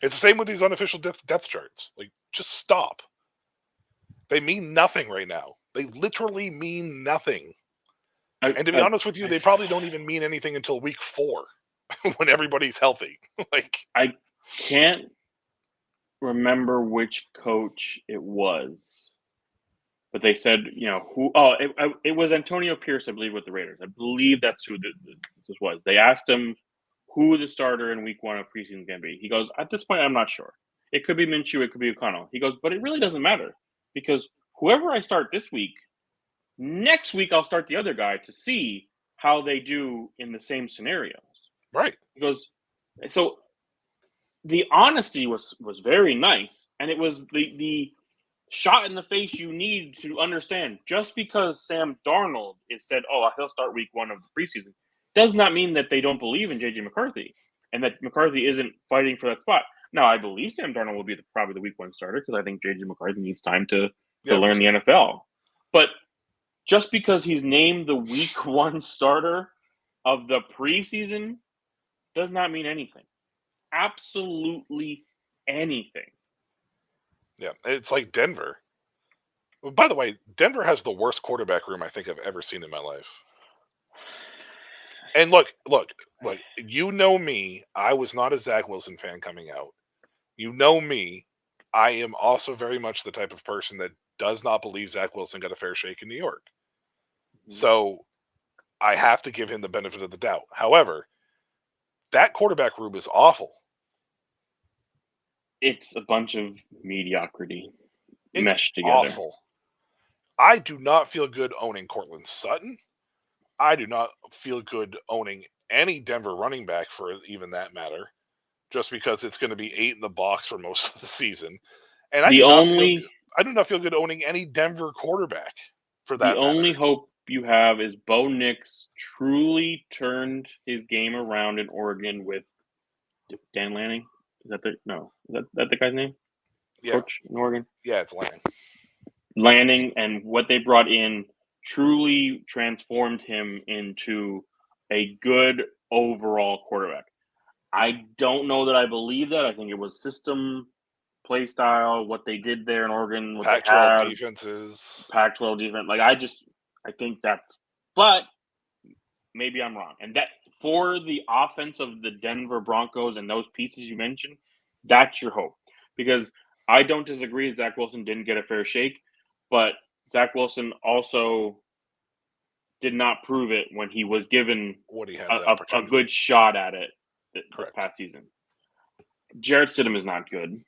It's the same with these unofficial depth charts. Like, just stop. They mean nothing right now. They literally mean nothing. And to be honest with you, they probably don't even mean anything until week 4 when everybody's healthy. Like, I can't remember which coach it was, but they said, it was Antonio Pierce, I believe, with the Raiders. I believe that's who this was. They asked him who the starter in week 1 of preseason is going to be. He goes, at this point, I'm not sure. It could be Minshew, it could be O'Connell. He goes, but it really doesn't matter because whoever I start this week, next week I'll start the other guy to see how they do in the same scenarios. Right. He goes, so the honesty was very nice, and it was the shot in the face you need to understand. Just because Sam Darnold is said, he'll start week 1 of the preseason, does not mean that they don't believe in J.J. McCarthy and that McCarthy isn't fighting for that spot. Now, I believe Sam Darnold will be probably the week 1 starter because I think J.J. McCarthy needs time to learn the NFL. But just because he's named the week 1 starter of the preseason does not mean anything. absolutely anything. Yeah, it's like Denver. Well, by the way, Denver has the worst quarterback room I think I've ever seen in my life. And look, you know me. I was not a Zach Wilson fan coming out. You know me. I am also very much the type of person that does not believe Zach Wilson got a fair shake in New York. So I have to give him the benefit of the doubt. However, that quarterback room is awful. It's a bunch of mediocrity It's meshed together. awful. I do not feel good owning Cortland Sutton. I do not feel good owning any Denver running back for even that matter, just because it's going to be 8 in the box for most of the season. And I do not feel good owning any Denver quarterback for that The matter. only hope you have is Bo Nix truly turned his game around in Oregon with Dan Lanning. Is that the guy's name? Yeah. Coach in Oregon? Yeah, it's Lanning. Lanning and what they brought in truly transformed him into a good overall quarterback. I don't know that I believe that. I think it was system, play style, what they did there in Oregon, what they Pac-12 had, defenses. Pac-12 defense. I think that's, but maybe I'm wrong. And that for the offense of the Denver Broncos and those pieces you mentioned, that's your hope. Because I don't disagree that Zach Wilson didn't get a fair shake, but Zach Wilson also did not prove it when he was given What he had a good shot at it this past season. Jarrett Stidham is not good.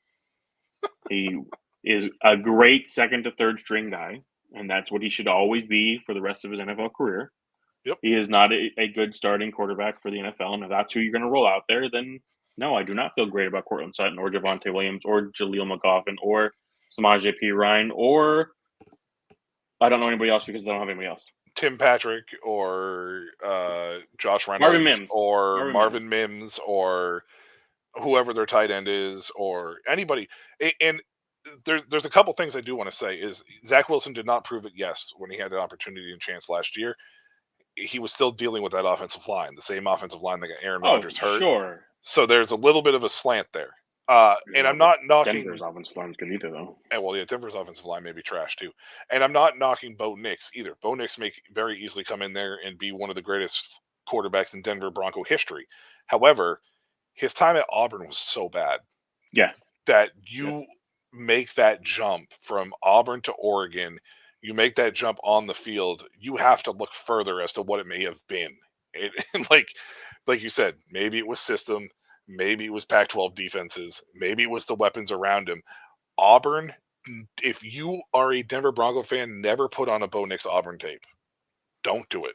He is a great second to third string guy, and that's what he should always be for the rest of his NFL career. Yep. He is not a good starting quarterback for the NFL, and if that's who you're going to roll out there, then no, I do not feel great about Cortland Sutton or Javonte Williams or Jaleel McGoffin or Samaje P. Ryan or I don't know anybody else because I don't have anybody else. Tim Patrick or Josh Reynolds Marvin Mims. or Marvin Mims or whoever their tight end is or anybody. And there's a couple things I do want to say is Zach Wilson did not prove it, yes, when he had the opportunity and chance last year. He was still dealing with that offensive line, the same offensive line that got Aaron Rodgers hurt. Sure. So there's a little bit of a slant there. And I'm not knocking Denver's offensive line is good either, though. Well, yeah, Denver's offensive line may be trash too. And I'm not knocking Bo Nix either. Bo Nix may very easily come in there and be one of the greatest quarterbacks in Denver Bronco history. However, his time at Auburn was so bad. Yes. That you make that jump from Auburn to Oregon, you make that jump on the field, you have to look further as to what it may have been. Like you said, maybe it was system, maybe it was Pac-12 defenses, maybe it was the weapons around him. Auburn, if you are a Denver Bronco fan, never put on a Bo Nix Auburn tape. Don't do it.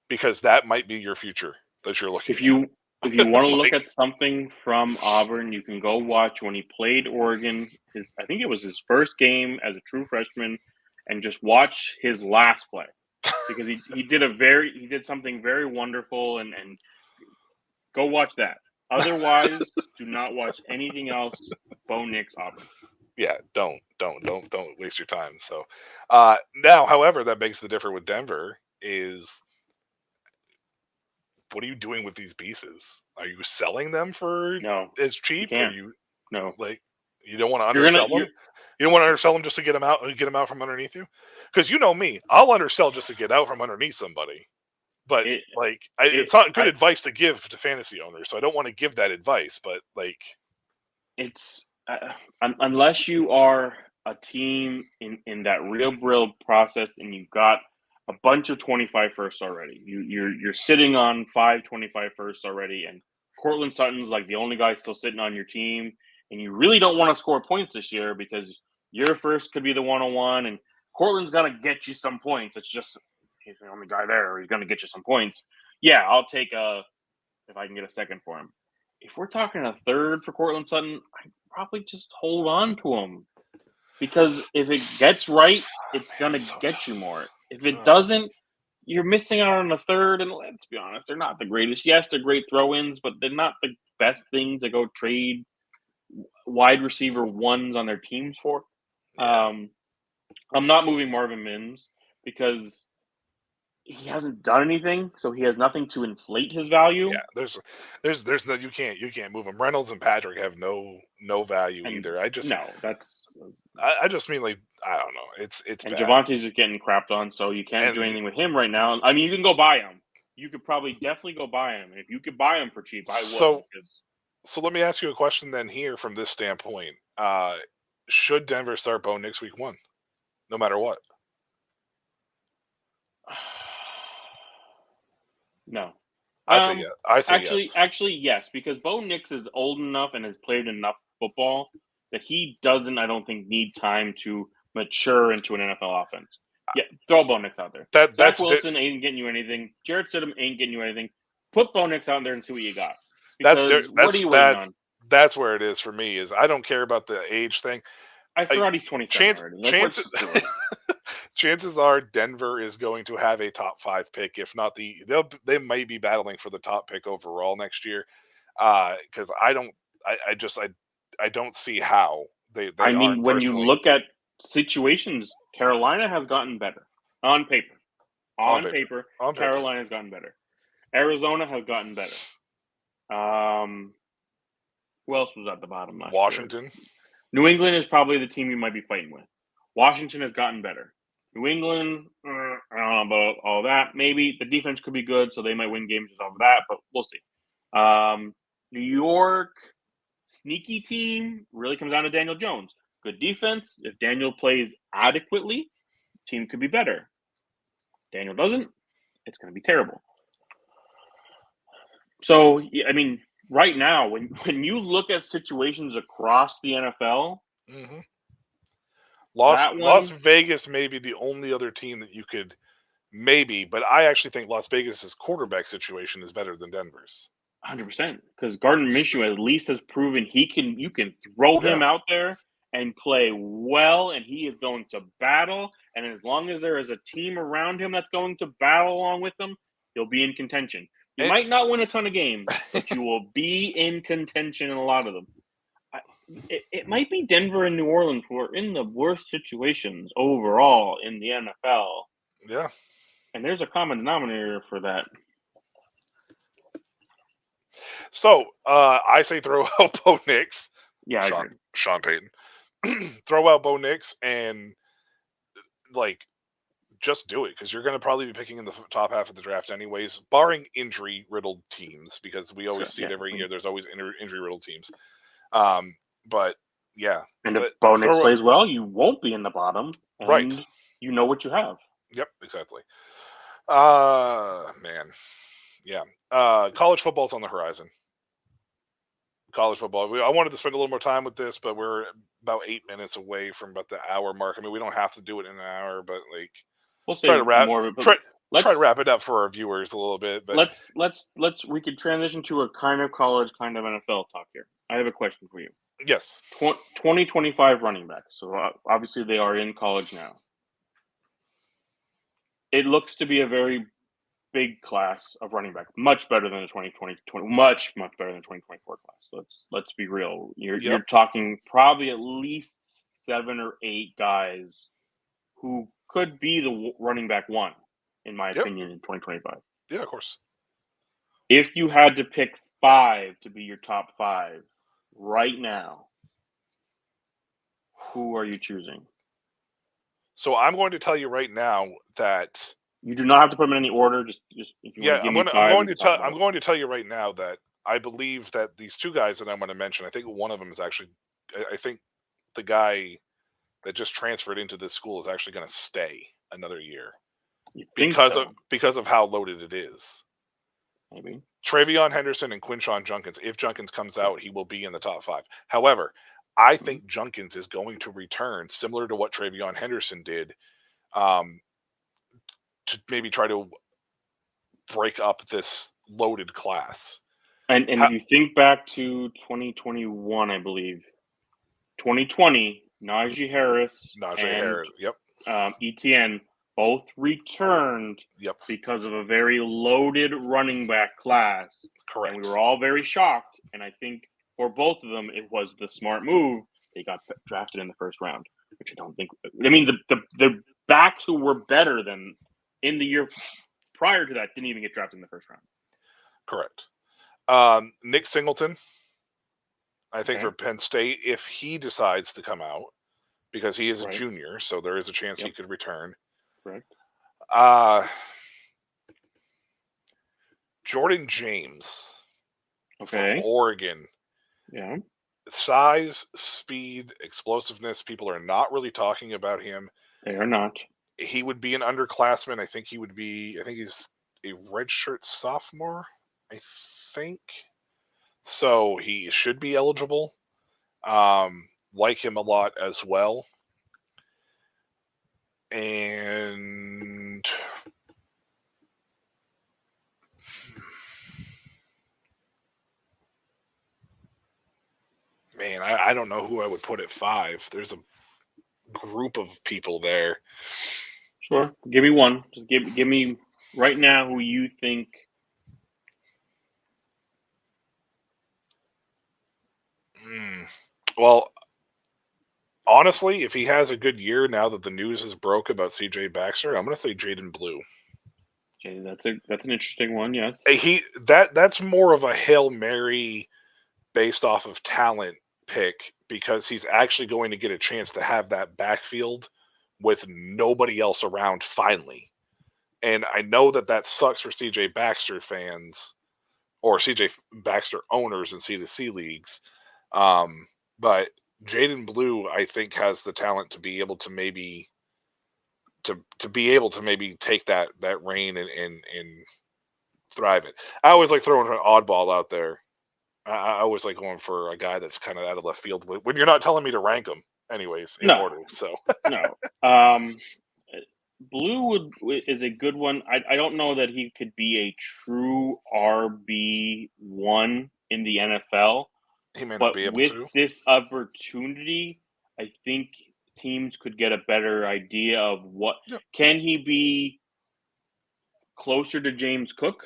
Because that might be your future that you're looking at. If you want to look at something from Auburn, you can go watch when he played Oregon. I think it was his first game as a true freshman, and just watch his last play because he did something very wonderful and go watch that. Otherwise, do not watch anything else. Bo Nix Auburn. Yeah, don't waste your time. So now, however, that begs the differ with Denver is. What are you doing with these pieces? Are you selling them for as cheap? You Are you you don't want to undersell them? You don't want to undersell them just to get them out from underneath you? Because you know me, I'll undersell just to get out from underneath somebody. But it's not good advice to give to fantasy owners, so I don't want to give that advice. But it's unless you are a team in that real process and you've got a bunch of 25 firsts already. You're sitting on 5 25 firsts already, and Cortland Sutton's like the only guy still sitting on your team, and you really don't want to score points this year because your first could be the 101, and Cortland's gonna get you some points. It's just he's the only guy there, or he's gonna get you some points. Yeah, I'll take if I can get a second for him. If we're talking a third for Cortland Sutton, I'd probably just hold on to him. Because if it gets right, it's going to get you more. If it doesn't, you're missing out on a third. And let's be honest, they're not the greatest. Yes, they're great throw-ins, but they're not the best thing to go trade wide receiver ones on their teams for. I'm not moving Marvin Mims because he hasn't done anything, so he has nothing to inflate his value. Yeah, there's no you can't move him. Reynolds and Patrick have no value either. I just mean like I don't know. It's and bad. Javante's just getting crapped on, so you can't do anything with him right now. I mean, you can go buy him. You could probably definitely go buy him. And if you could buy him for cheap, I would. So let me ask you a question then here from this standpoint. Should Denver start Bo Nix week 1, no matter what? No. I say yes. Actually, yes, because Bo Nix is old enough and has played enough football that he doesn't, I don't think, need time to mature into an NFL offense. Yeah, throw Bo Nix out there. Zach Wilson ain't getting you anything. Jarrett Stidham ain't getting you anything. Put Bo Nix out there and see what you got. Because what are you waiting on? That's where it is for me. Is I don't care about the age thing. I forgot he's 27 already. Chances are Denver is going to have a top 5 pick, if not they might be battling for the top pick overall next year. Because I don't see how they I mean, when you look at situations, Carolina has gotten better on paper. On paper, Carolina has gotten better. Arizona has gotten better. Who else was at the bottom last Washington. year? New England is probably the team you might be fighting with. Washington has gotten better. New England, I don't know about all that. Maybe the defense could be good, so they might win games just off of that, but we'll see. New York, sneaky team, really comes down to Daniel Jones. Good defense. If Daniel plays adequately, team could be better. Daniel doesn't, it's going to be terrible. So, I mean, right now, when you look at situations across the NFL, Las Vegas may be the only other team that you could maybe, but I actually think Las Vegas's quarterback situation is better than Denver's. 100%, because Gardner Minshew at least has proven you can throw him out there and play well, and he is going to battle. And as long as there is a team around him that's going to battle along with him, he'll be in contention. You might not win a ton of games, but you will be in contention in a lot of them. It might be Denver and New Orleans who are in the worst situations overall in the NFL. Yeah. And there's a common denominator for that. So, I say throw out Bo Nix. Yeah, Sean Payton. Throw out Bo Nix and, just do it, because you're going to probably be picking in the top half of the draft anyways, barring injury-riddled teams, because we always see it every year. There's always injury-riddled teams. But, yeah. And if Bo Nix plays well, you won't be in the bottom. And right. You know what you have. Yep, exactly. Man. Yeah. College football's on the horizon. College football. I wanted to spend a little more time with this, but we're about 8 minutes away from about the hour mark. I mean, we don't have to do it in an hour, but we'll try to wrap it up for our viewers a little bit. But we could transition to a kind of college, kind of NFL talk here. I have a question for you. Yes. 2025 running backs. So obviously they are in college now. It looks to be a very big class of running back, much better than the 2020, much better than the 2024 class. Let's be real. You're talking probably at least 7 or 8 guys who could be the running back 1, in my opinion, in 2025. Yeah, of course. If you had to pick 5 to be your top 5 right now, who are you choosing? So I'm going to tell you right now that you do not have to put them in any order. Just if you want to give me 5. I'm going to tell you right now that I believe that these 2 guys that I'm going to mention, I think one of them is actually, I think the guy that just transferred into this school is actually going to stay another year because of how loaded it is. Maybe Travion Henderson and Quinshon Junkins. If Junkins comes out, he will be in the top 5. However, I think Junkins is going to return similar to what Travion Henderson did, to maybe try to break up this loaded class. And if you think back to 2021, I believe, 2020, Najee Harris, yep, ETN both returned because of a very loaded running back class. Correct. And we were all very shocked. And I think for both of them, it was the smart move. They got drafted in the first round, which I don't think. I mean, the backs who were better than in the year prior to that didn't even get drafted in the first round. Correct. Nick Singleton, I think for Penn State, if he decides to come out, because he is a junior, so there is a chance he could return. Correct. Jordan James from Oregon. Yeah. Size, speed, explosiveness. People are not really talking about him. They are not. He would be an underclassman. I think he's a redshirt sophomore, I think. So he should be eligible. Like him a lot as well. And man, I don't know who I would put at 5. There's a group of people there. Sure. Give me one. Just give me right now who you think. Well, honestly, if he has a good year now that the news has broke about CJ Baxter, I'm going to say Jaden Blue. Okay, that's an interesting one. Yes. That's more of a Hail Mary based off of talent pick, because he's actually going to get a chance to have that backfield with nobody else around finally. And I know that sucks for CJ Baxter fans or CJ Baxter owners in C2C leagues. But Jaden Blue, I think, has the talent to be able to maybe take that reign and thrive it. I always like throwing an oddball out there. I always like going for a guy that's kind of out of left field when you're not telling me to rank them, anyways, in order. So no, Blue is a good one. I don't know that he could be a true RB1 in the NFL. He may not be able with to. This opportunity, I think teams could get a better idea of can he be closer to James Cook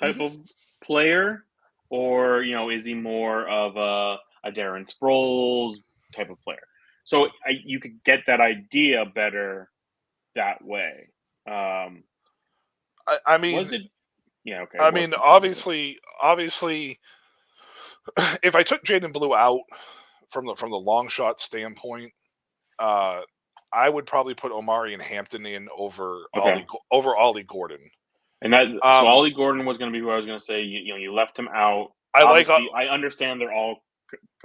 type of player, or is he more of a Darren Sproles type of player? So you could get that idea better that way. I mean, okay. I mean, obviously, if I took Jaden Blue out from the long shot standpoint, I would probably put Omari and Hampton in over Ollie Gordon. And that so Ollie Gordon was going to be who I was going to say. You left him out. I understand they're all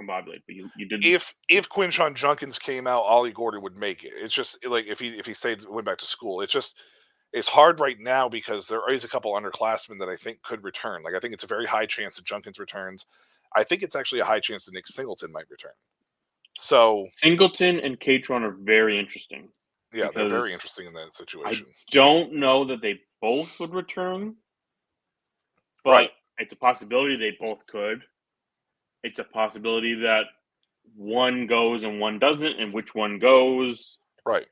combobulated, but you didn't. If Quinshon Junkins came out, Ollie Gordon would make it. It's just like if he went back to school. It's hard right now because there is a couple underclassmen that I think could return. Like I think it's a very high chance that Junkins returns. I think it's actually a high chance that Nick Singleton might return. So Singleton and Catron are very interesting. Yeah, they're very interesting in that situation. I don't know that they both would return, but it's a possibility they both could. It's a possibility that one goes and one doesn't, and which one goes. Right.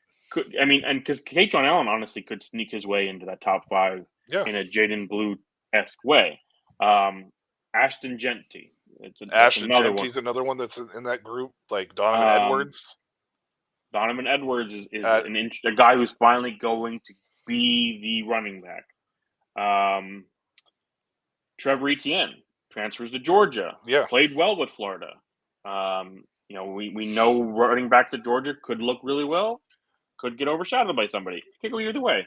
And because Catron Allen honestly could sneak his way into that top 5 in a Jaden Blue-esque way. Ashton Genty. Ashton Genty's another one that's in that group, like Donovan Edwards. Donovan Edwards is a guy who's finally going to be the running back. Trevor Etienne transfers to Georgia. Yeah, played well with Florida. We know running back to Georgia could look really well, could get overshadowed by somebody. Could go either way.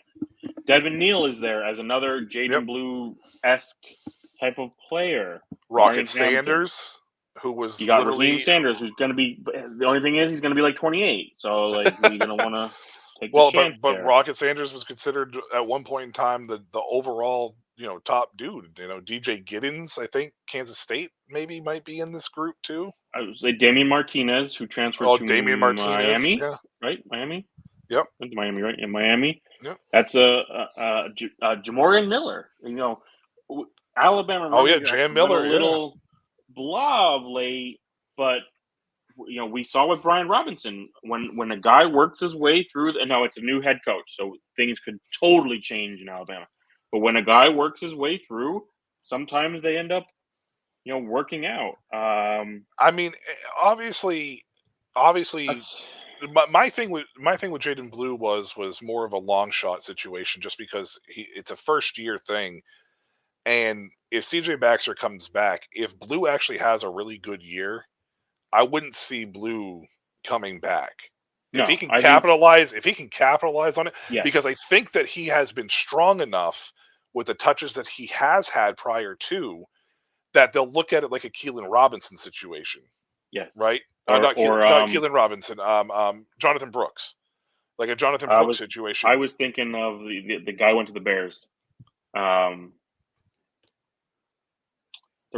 Devin Neal is there as another Jaden Blue-esque type of player. Rocket Sanders, who was Raheem Sanders, who's going to be. The only thing is, he's going to be like 28. So, like, we're going to want to take the chance. But Rocket Sanders was considered at one point in time the overall top dude. DJ Giddens, I think Kansas State might be in this group too. I would say Damian Martinez, who transferred to Miami, right? Miami. Yep. Went to Miami, right? In Miami. Yep. That's Jamorian Miller. Alabama. Jam Miller. A little blah of late, but we saw with Brian Robinson when a guy works his way through. And now it's a new head coach, so things could totally change in Alabama. But when a guy works his way through, sometimes they end up, working out. I mean, obviously, my thing with Jaden Blue was more of a long shot situation, just because it's a first year thing, and if CJ Baxter comes back, if Blue actually has a really good year, I wouldn't see Blue coming back. No, if he can I think- capitalize on it, Yes. because I think that he has been strong enough with the touches that he has had prior to, that they'll look at it like a Keelan Robinson situation, Yes. right? Or- not or, Keelan Robinson, Jonathan Brooks, like a Jonathan Brooks situation. I was thinking of the guy who went to the Bears. The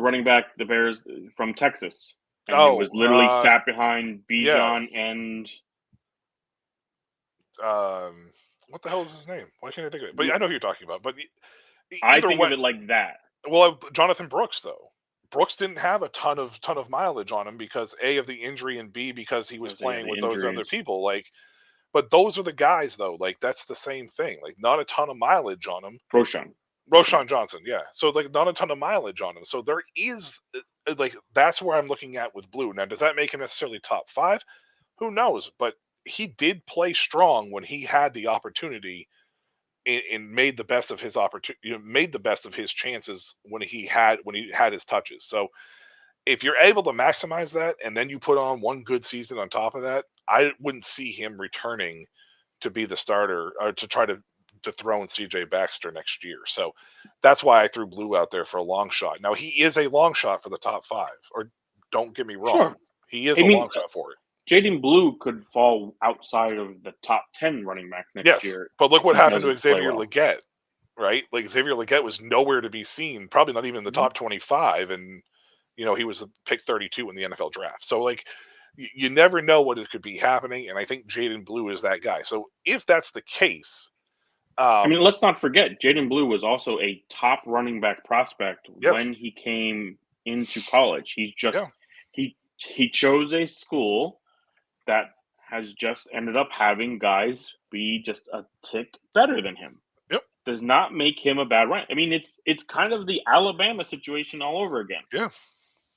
running back, the Bears from Texas. And he was literally sat behind Bijan and what the hell is his name? Why can't I think of it? But I know who you're talking about. But I think of it like that. Well, Jonathan Brooks, though. Brooks didn't have a ton of mileage on him because A, of the injury, and B, because he was playing with those other people. Like, but those are the guys, though. Like, that's the same thing. Like, not a ton of mileage on him. Roschon Johnson, yeah. So, like, not a ton of mileage on him. So there is, like, that's where I'm looking at with Blue. Now, does that make him necessarily top 5? Who knows? But he did play strong when he had the opportunity, and made the best of his opportunity. Made the best of his chances when he had his touches. So if you're able to maximize that, and then you put on one good season on top of that, I wouldn't see him returning to be the starter or to try to throw in CJ Baxter next year. So that's why I threw Blue out there for a long shot. Now, he is a long shot for the top 5, or don't get me wrong. Sure. He is a long shot for it. Jaden Blue could fall outside of the top 10 running back next year. But look what happened to Xavier Legette, right? Like, Xavier Legette was nowhere to be seen, probably not even in the top 25, and he was pick 32 in the NFL draft. So, like, you never know what it could be happening, and I think Jaden Blue is that guy. So if that's the case, let's not forget, Jaden Blue was also a top running back prospect when he came into college. He's just he chose a school that has just ended up having guys be just a tick better than him. Does not make him a bad runner. I mean, it's kind of the Alabama situation all over again. Yeah.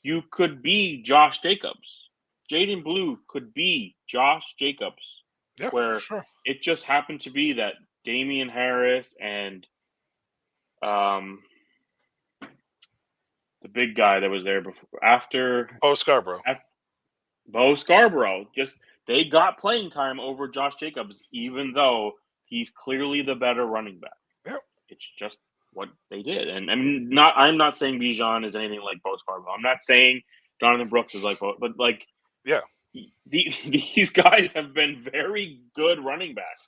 You could be Josh Jacobs. Jaden Blue could be Josh Jacobs. Yeah, where sure. It just happened to be that Damian Harris and the big guy that was there after Bo Scarborough. They got playing time over Josh Jacobs, even though he's clearly the better running back. Yep. It's just what they did. And I'm not saying Bijan is anything like Bo Scarborough. I'm not saying Jonathan Brooks is like Bo, but like, yeah, these guys have been very good running backs.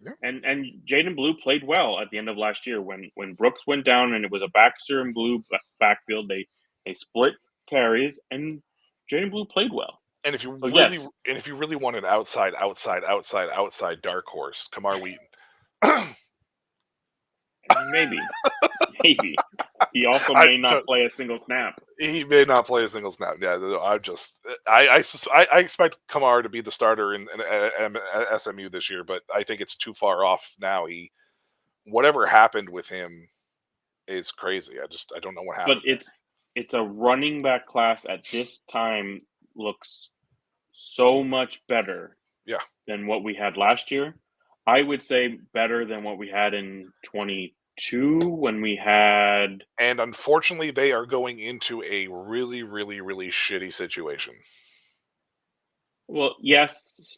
Yep. And Jaden Blue played well at the end of last year when Brooks went down and it was a Baxter and Blue backfield. They split carries and Jaden Blue played well. And if you really want an outside dark horse, Kamar Wheaton. Maybe. He also may not play a single snap. He may not play a single snap. Yeah, I expect Kamar to be the starter in SMU this year, but I think it's too far off now. Whatever happened with him is crazy. I don't know what happened. But it's a running back class at this time looks so much better than what we had last year. I would say better than what we had in 22 when we had. And unfortunately, they are going into a really, really, really shitty situation. Well, yes,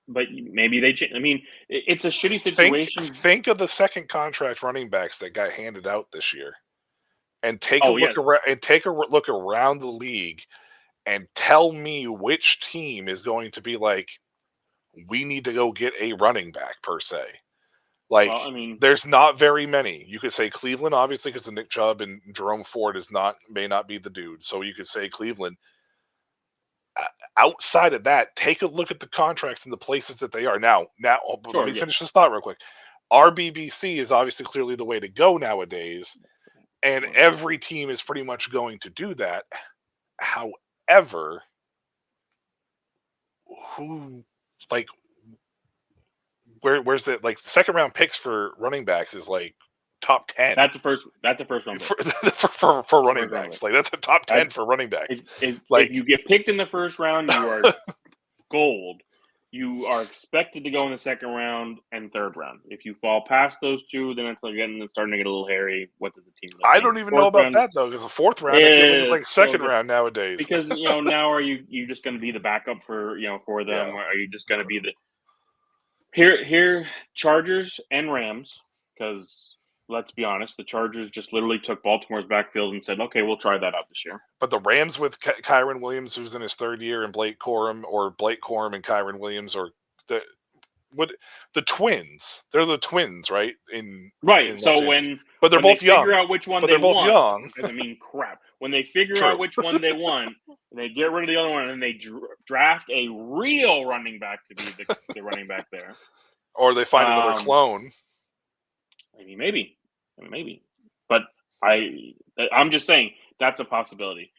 but maybe they. I mean, it's a shitty situation. Think of the second contract running backs that got handed out this year, and take a look around. And take a look around the league, and tell me which team is going to be like, we need to go get a running back per se. Like, well, I mean, there's not very many. You could say Cleveland, obviously, because Nick Chubb and Jerome Ford may not be the dude. So you could say Cleveland. Outside of that, take a look at the contracts and the places that they are now. Let me finish this thought real quick. RBBC is obviously clearly the way to go nowadays, and every team is pretty much going to do that. However, where's the second round picks for running backs is like top 10. That's the first round for running backs. Like, that's a top 10 for running backs. If you get picked in the first round, you are gold. you are expected to go in the second round and third round. If you fall past those two, then it's starting to get a little hairy. What does the team look I like? don't even know about that though, because the fourth round, I feel like it's like second round nowadays. Because now are you just going to be the backup for for them? Yeah. Or are you just going to be the here Chargers and Rams? Because let's be honest, the Chargers just literally took Baltimore's backfield and said, "Okay, we'll try that out this year." But the Rams with Kyron Williams, who's in his third year, and Blake Corum and Kyron Williams, or the twins? They're the twins, right? So when they're both they young. Figure out which one But they they're both want, young. doesn't mean crap. When they figure True. out which one they want, they get rid of the other one, and they draft a real running back to be the running back there. Or they find another clone. Maybe. But I'm just saying that's a possibility.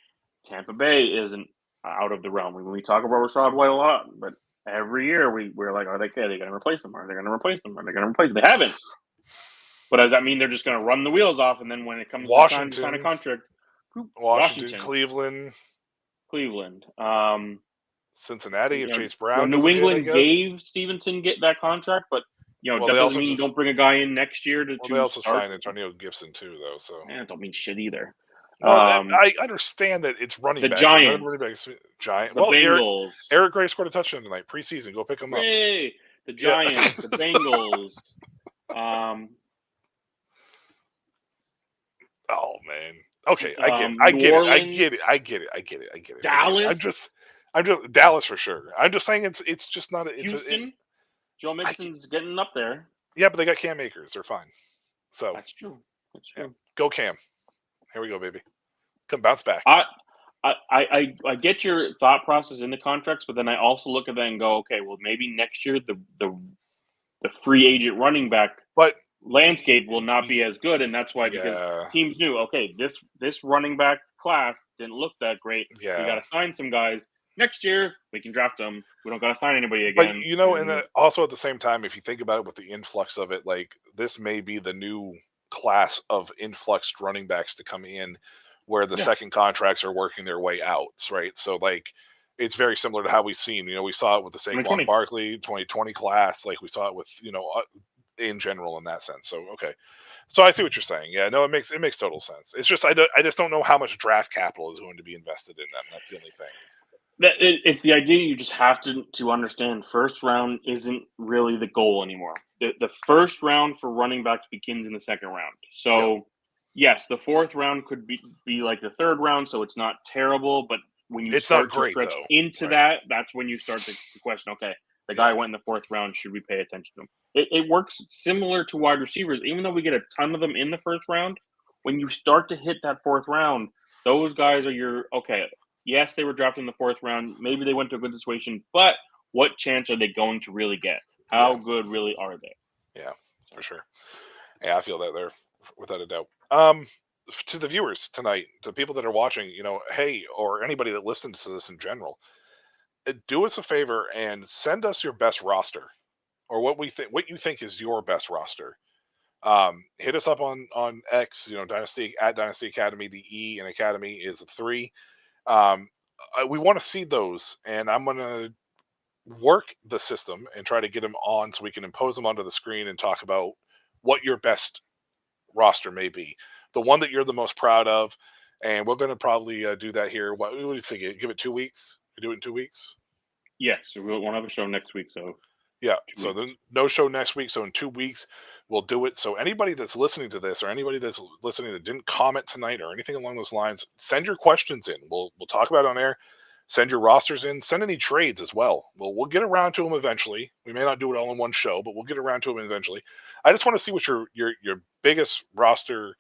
Tampa Bay isn't out of the realm. When we talk about Rachaad White a lot, but every year we're like, are they going to replace them? Are they going to replace them? Are they going to replace them? They haven't. But does that mean they're just going to run the wheels off, and then when it comes time to sign a contract, Washington, Cleveland, Cincinnati, if Chase Brown, New England gave Stevenson get that contract, but that doesn't mean don't bring a guy in next year to. They also signed Antonio Gibson too, though. So don't mean shit either. Well, I understand that it's running backs. Giants, Giants. The Bengals. Eric Gray scored a touchdown tonight, preseason. Go pick him up. Hey, the Giants, the Bengals. Oh man. Okay, I get it. Dallas. I'm just Dallas for sure. I'm just saying it's just not. Houston. Joe Mixon's getting up there. Yeah, but they got Cam Akers. They're fine. So that's true. Yeah. Go Cam. Here we go, baby. Come bounce back. I get your thought process in the contracts, but then I also look at that and go, okay, well maybe next year the free agent running back landscape will not be as good, and that's why because teams knew, okay, this running back class didn't look that great. Yeah. We got to sign some guys. Next year we can draft them. We don't got to sign anybody again. But and also at the same time, if you think about it, with the influx of it, like this may be the new class of influxed running backs to come in, where the second contracts are working their way out, right? So like it's very similar to how we've seen. We saw it with the Saquon Barkley 2020 class, like we saw it with in general in that sense. So okay, so I see what you're saying. Yeah, no, it makes total sense. It's just I just don't know how much draft capital is going to be invested in them. That's the only thing. It's the idea you just have to understand. First round isn't really the goal anymore. The first round for running backs begins in the second round. So yes, the fourth round could be like the third round, so it's not terrible. But when you start to stretch into that, that's when you start to question, okay, the guy went in the fourth round, should we pay attention to him? It works similar to wide receivers. Even though we get a ton of them in the first round, when you start to hit that fourth round, those guys are yes, they were drafted in the fourth round. Maybe they went to a good situation, but what chance are they going to really get? How good really are they? Yeah, for sure. Yeah, I feel that there without a doubt. To the viewers tonight, to people that are watching, hey, or anybody that listens to this in general, do us a favor and send us your best roster, or what you think is your best roster. Hit us up on X, Dynasty Academy. The E in Academy is the 3. We want to see those, and I'm going to work the system and try to get them on so we can impose them onto the screen and talk about what your best roster may be, the one that you're the most proud of. And we're going to probably do that here. What do you think? Give it 2 weeks? We do it in 2 weeks? Yes, we won't have a show next week, so yeah. So then no show next week. So in 2 weeks we'll do it. So anybody that's listening to this, or anybody that's listening that didn't comment tonight or anything along those lines, send your questions in. We'll talk about it on air. Send your rosters in. Send any trades as well. We'll get around to them eventually. We may not do it all in one show, but we'll get around to them eventually. I just want to see what your biggest roster,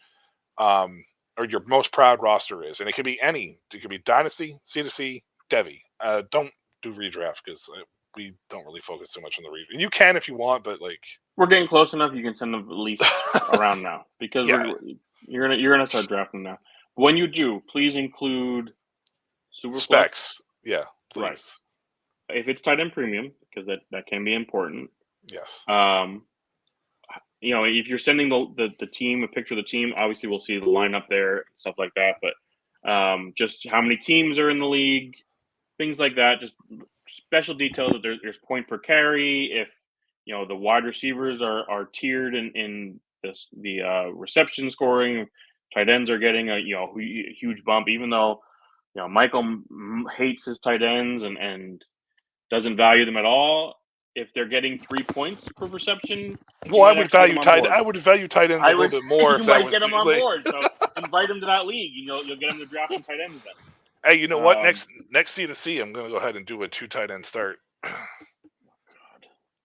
or your most proud roster is, and it could be any. It could be Dynasty, C2C, Devy. Don't do redraft because we don't really focus so much on the redraft. You can if you want, but like we're getting close enough. You can send them at least around now because you're gonna start drafting now. When you do, please include super specs. Yeah, please. Right. If it's tight end premium, because that can be important. Yes. If you're sending the team a picture of the team, obviously we'll see the lineup there, stuff like that. But just how many teams are in the league, things like that. Just special details that there's point per carry. If the wide receivers are tiered in the reception scoring, tight ends are getting a huge bump. Even though Michael hates his tight ends and doesn't value them at all. If they're getting 3 points per reception, well, I would value tight ends a little bit more. You might get them on board. So invite them to that league. You'll get them to draft some tight ends then. Hey, you know what? Next C2C, I'm going to go ahead and do a 2 tight end start. God.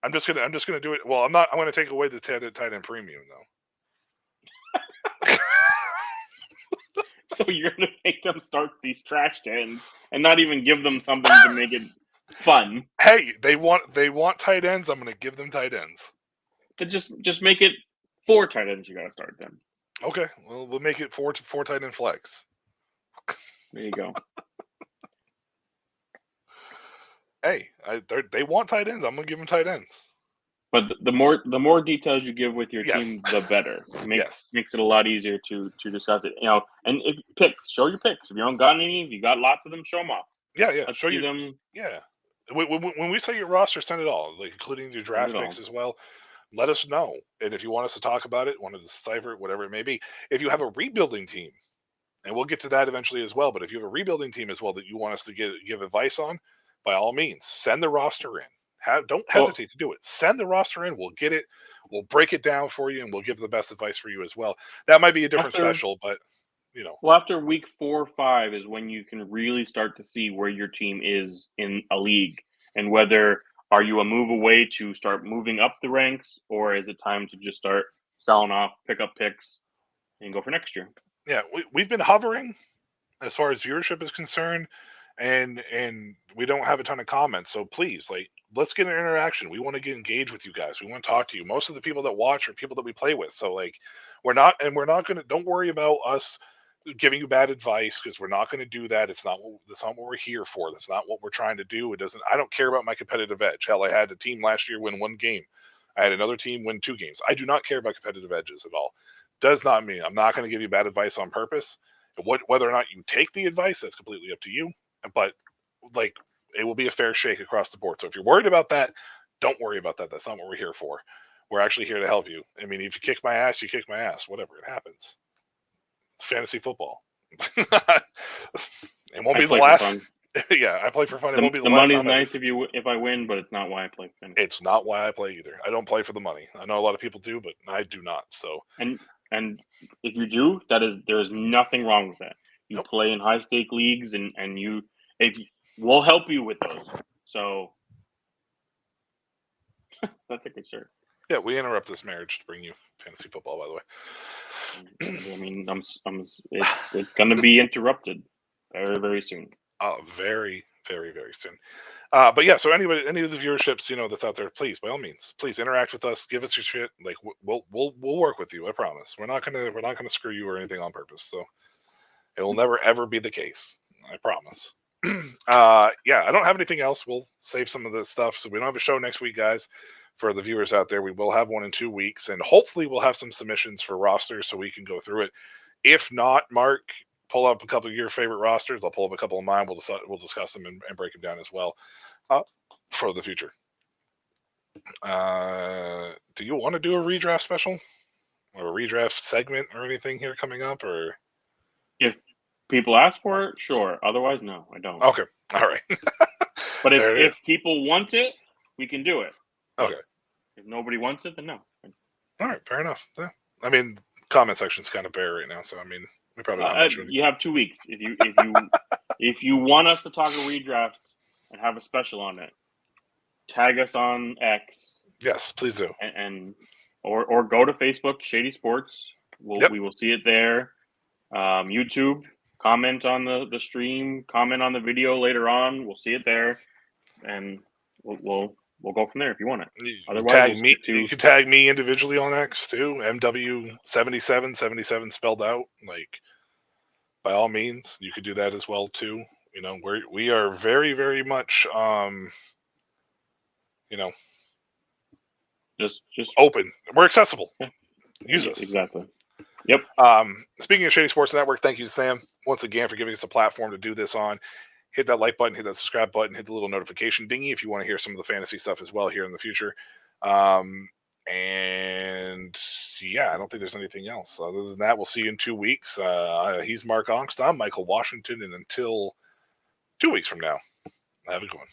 I'm just gonna do it. Well, I'm not. I'm going to take away the tight end premium though. So you're going to make them start these trash cans and not even give them something to make it fun. Hey, they want tight ends. I'm going to give them tight ends. But just make it 4 tight ends. You got to start them. Okay, well, we'll make it 4 tight end flex. There you go. Hey, they want tight ends. I'm going to give them tight ends. But the more details you give with your Yes. team, the better. It makes Yes. it a lot easier to discuss it. And if show your picks. If you don't got any, if you got lots of them, show them off. Yeah. Let's Show see you them. Yeah. When we say your roster, send it all, like including your draft picks as well. Let us know. And if you want us to talk about it, want to decipher it, whatever it may be. If you have a rebuilding team, and we'll get to that eventually as well, but if you have a rebuilding team as well that you want us to give advice on, by all means, send the roster in. Don't hesitate to do it. Send the roster in. We'll get it. We'll break it down for you, and we'll give the best advice for you as well. That might be a different special, but Well, after week 4 or 5 is when you can really start to see where your team is in a league, and whether are you a move away to start moving up the ranks, or is it time to just start selling off, pick up picks, and go for next year? Yeah, we've been hovering as far as viewership is concerned, and we don't have a ton of comments. So please, let's get an interaction. We want to get engaged with you guys. We want to talk to you. Most of the people that watch are people that we play with. So we're not gonna. Don't worry about us giving you bad advice, because we're not going to do that. That's not what we're here for. That's not what we're trying to do. I don't care about my competitive edge. Hell, I had a team last year win 1 game. I had another team win 2 games. I do not care about competitive edges at all. Does not mean I'm not going to give you bad advice on purpose. Whether or not you take the advice, that's completely up to you. But it will be a fair shake across the board. So if you're worried about that, don't worry about that. That's not what we're here for. We're actually here to help you. I mean, if you kick my ass, you kick my ass. Whatever, it happens. It's fantasy football. It won't be the last. Yeah, I play for fun. It won't be the last. The money's nice if I win, but it's not why I play fantasy. It's not why I play either. I don't play for the money. I know a lot of people do, but I do not. So and if you do, there's nothing wrong with that. You play in high stake leagues, and we'll help you with those. So that's a good shirt. Yeah, we interrupt this marriage to bring you fantasy football, by the way. I mean, it's going to be interrupted very, very soon. Very, very, very soon. But yeah, so any of the viewerships, that's out there, please, by all means, please interact with us. Give us your shit. We'll work with you. I promise. We're not gonna screw you or anything on purpose. So it will never ever be the case. I promise. Yeah, I don't have anything else. We'll save some of this stuff, so we don't have a show next week, guys. For the viewers out there, we will have one in 2 weeks, and hopefully we'll have some submissions for rosters so we can go through it. If not, Mark, pull up a couple of your favorite rosters. I'll pull up a couple of mine. We'll discuss them and break them down as well for the future. Do you want to do a redraft special or a redraft segment or anything here coming up? Or if people ask for it, sure. Otherwise, no, I don't. Okay, all right. But if people want it, we can do it. Okay. If nobody wants it, then no. All right, fair enough. Yeah. I mean, comment section's kind of bare right now, so I mean, we probably don't have you have 2 weeks. If you want us to talk a redraft and have a special on it, tag us on X. Yes, please do. Or go to Facebook, Shady Sports. We will see it there. YouTube, comment on the stream, comment on the video later on. We'll see it there, and we'll go from there if you want it. Otherwise, you can tag me individually on X too. MW77 spelled out. By all means, you could do that as well too. We are very, very much just open. We're accessible. Yeah. Use us. Exactly. Yep. Speaking of Shady Sports Network, thank you to Sam once again for giving us a platform to do this on. hit that like button, hit that subscribe button, hit the little notification dingy if you want to hear some of the fantasy stuff as well here in the future. And yeah, I don't think there's anything else. Other than that, we'll see you in 2 weeks. He's Mark Ongst. I'm Michael Washington. And until 2 weeks from now, have a good one.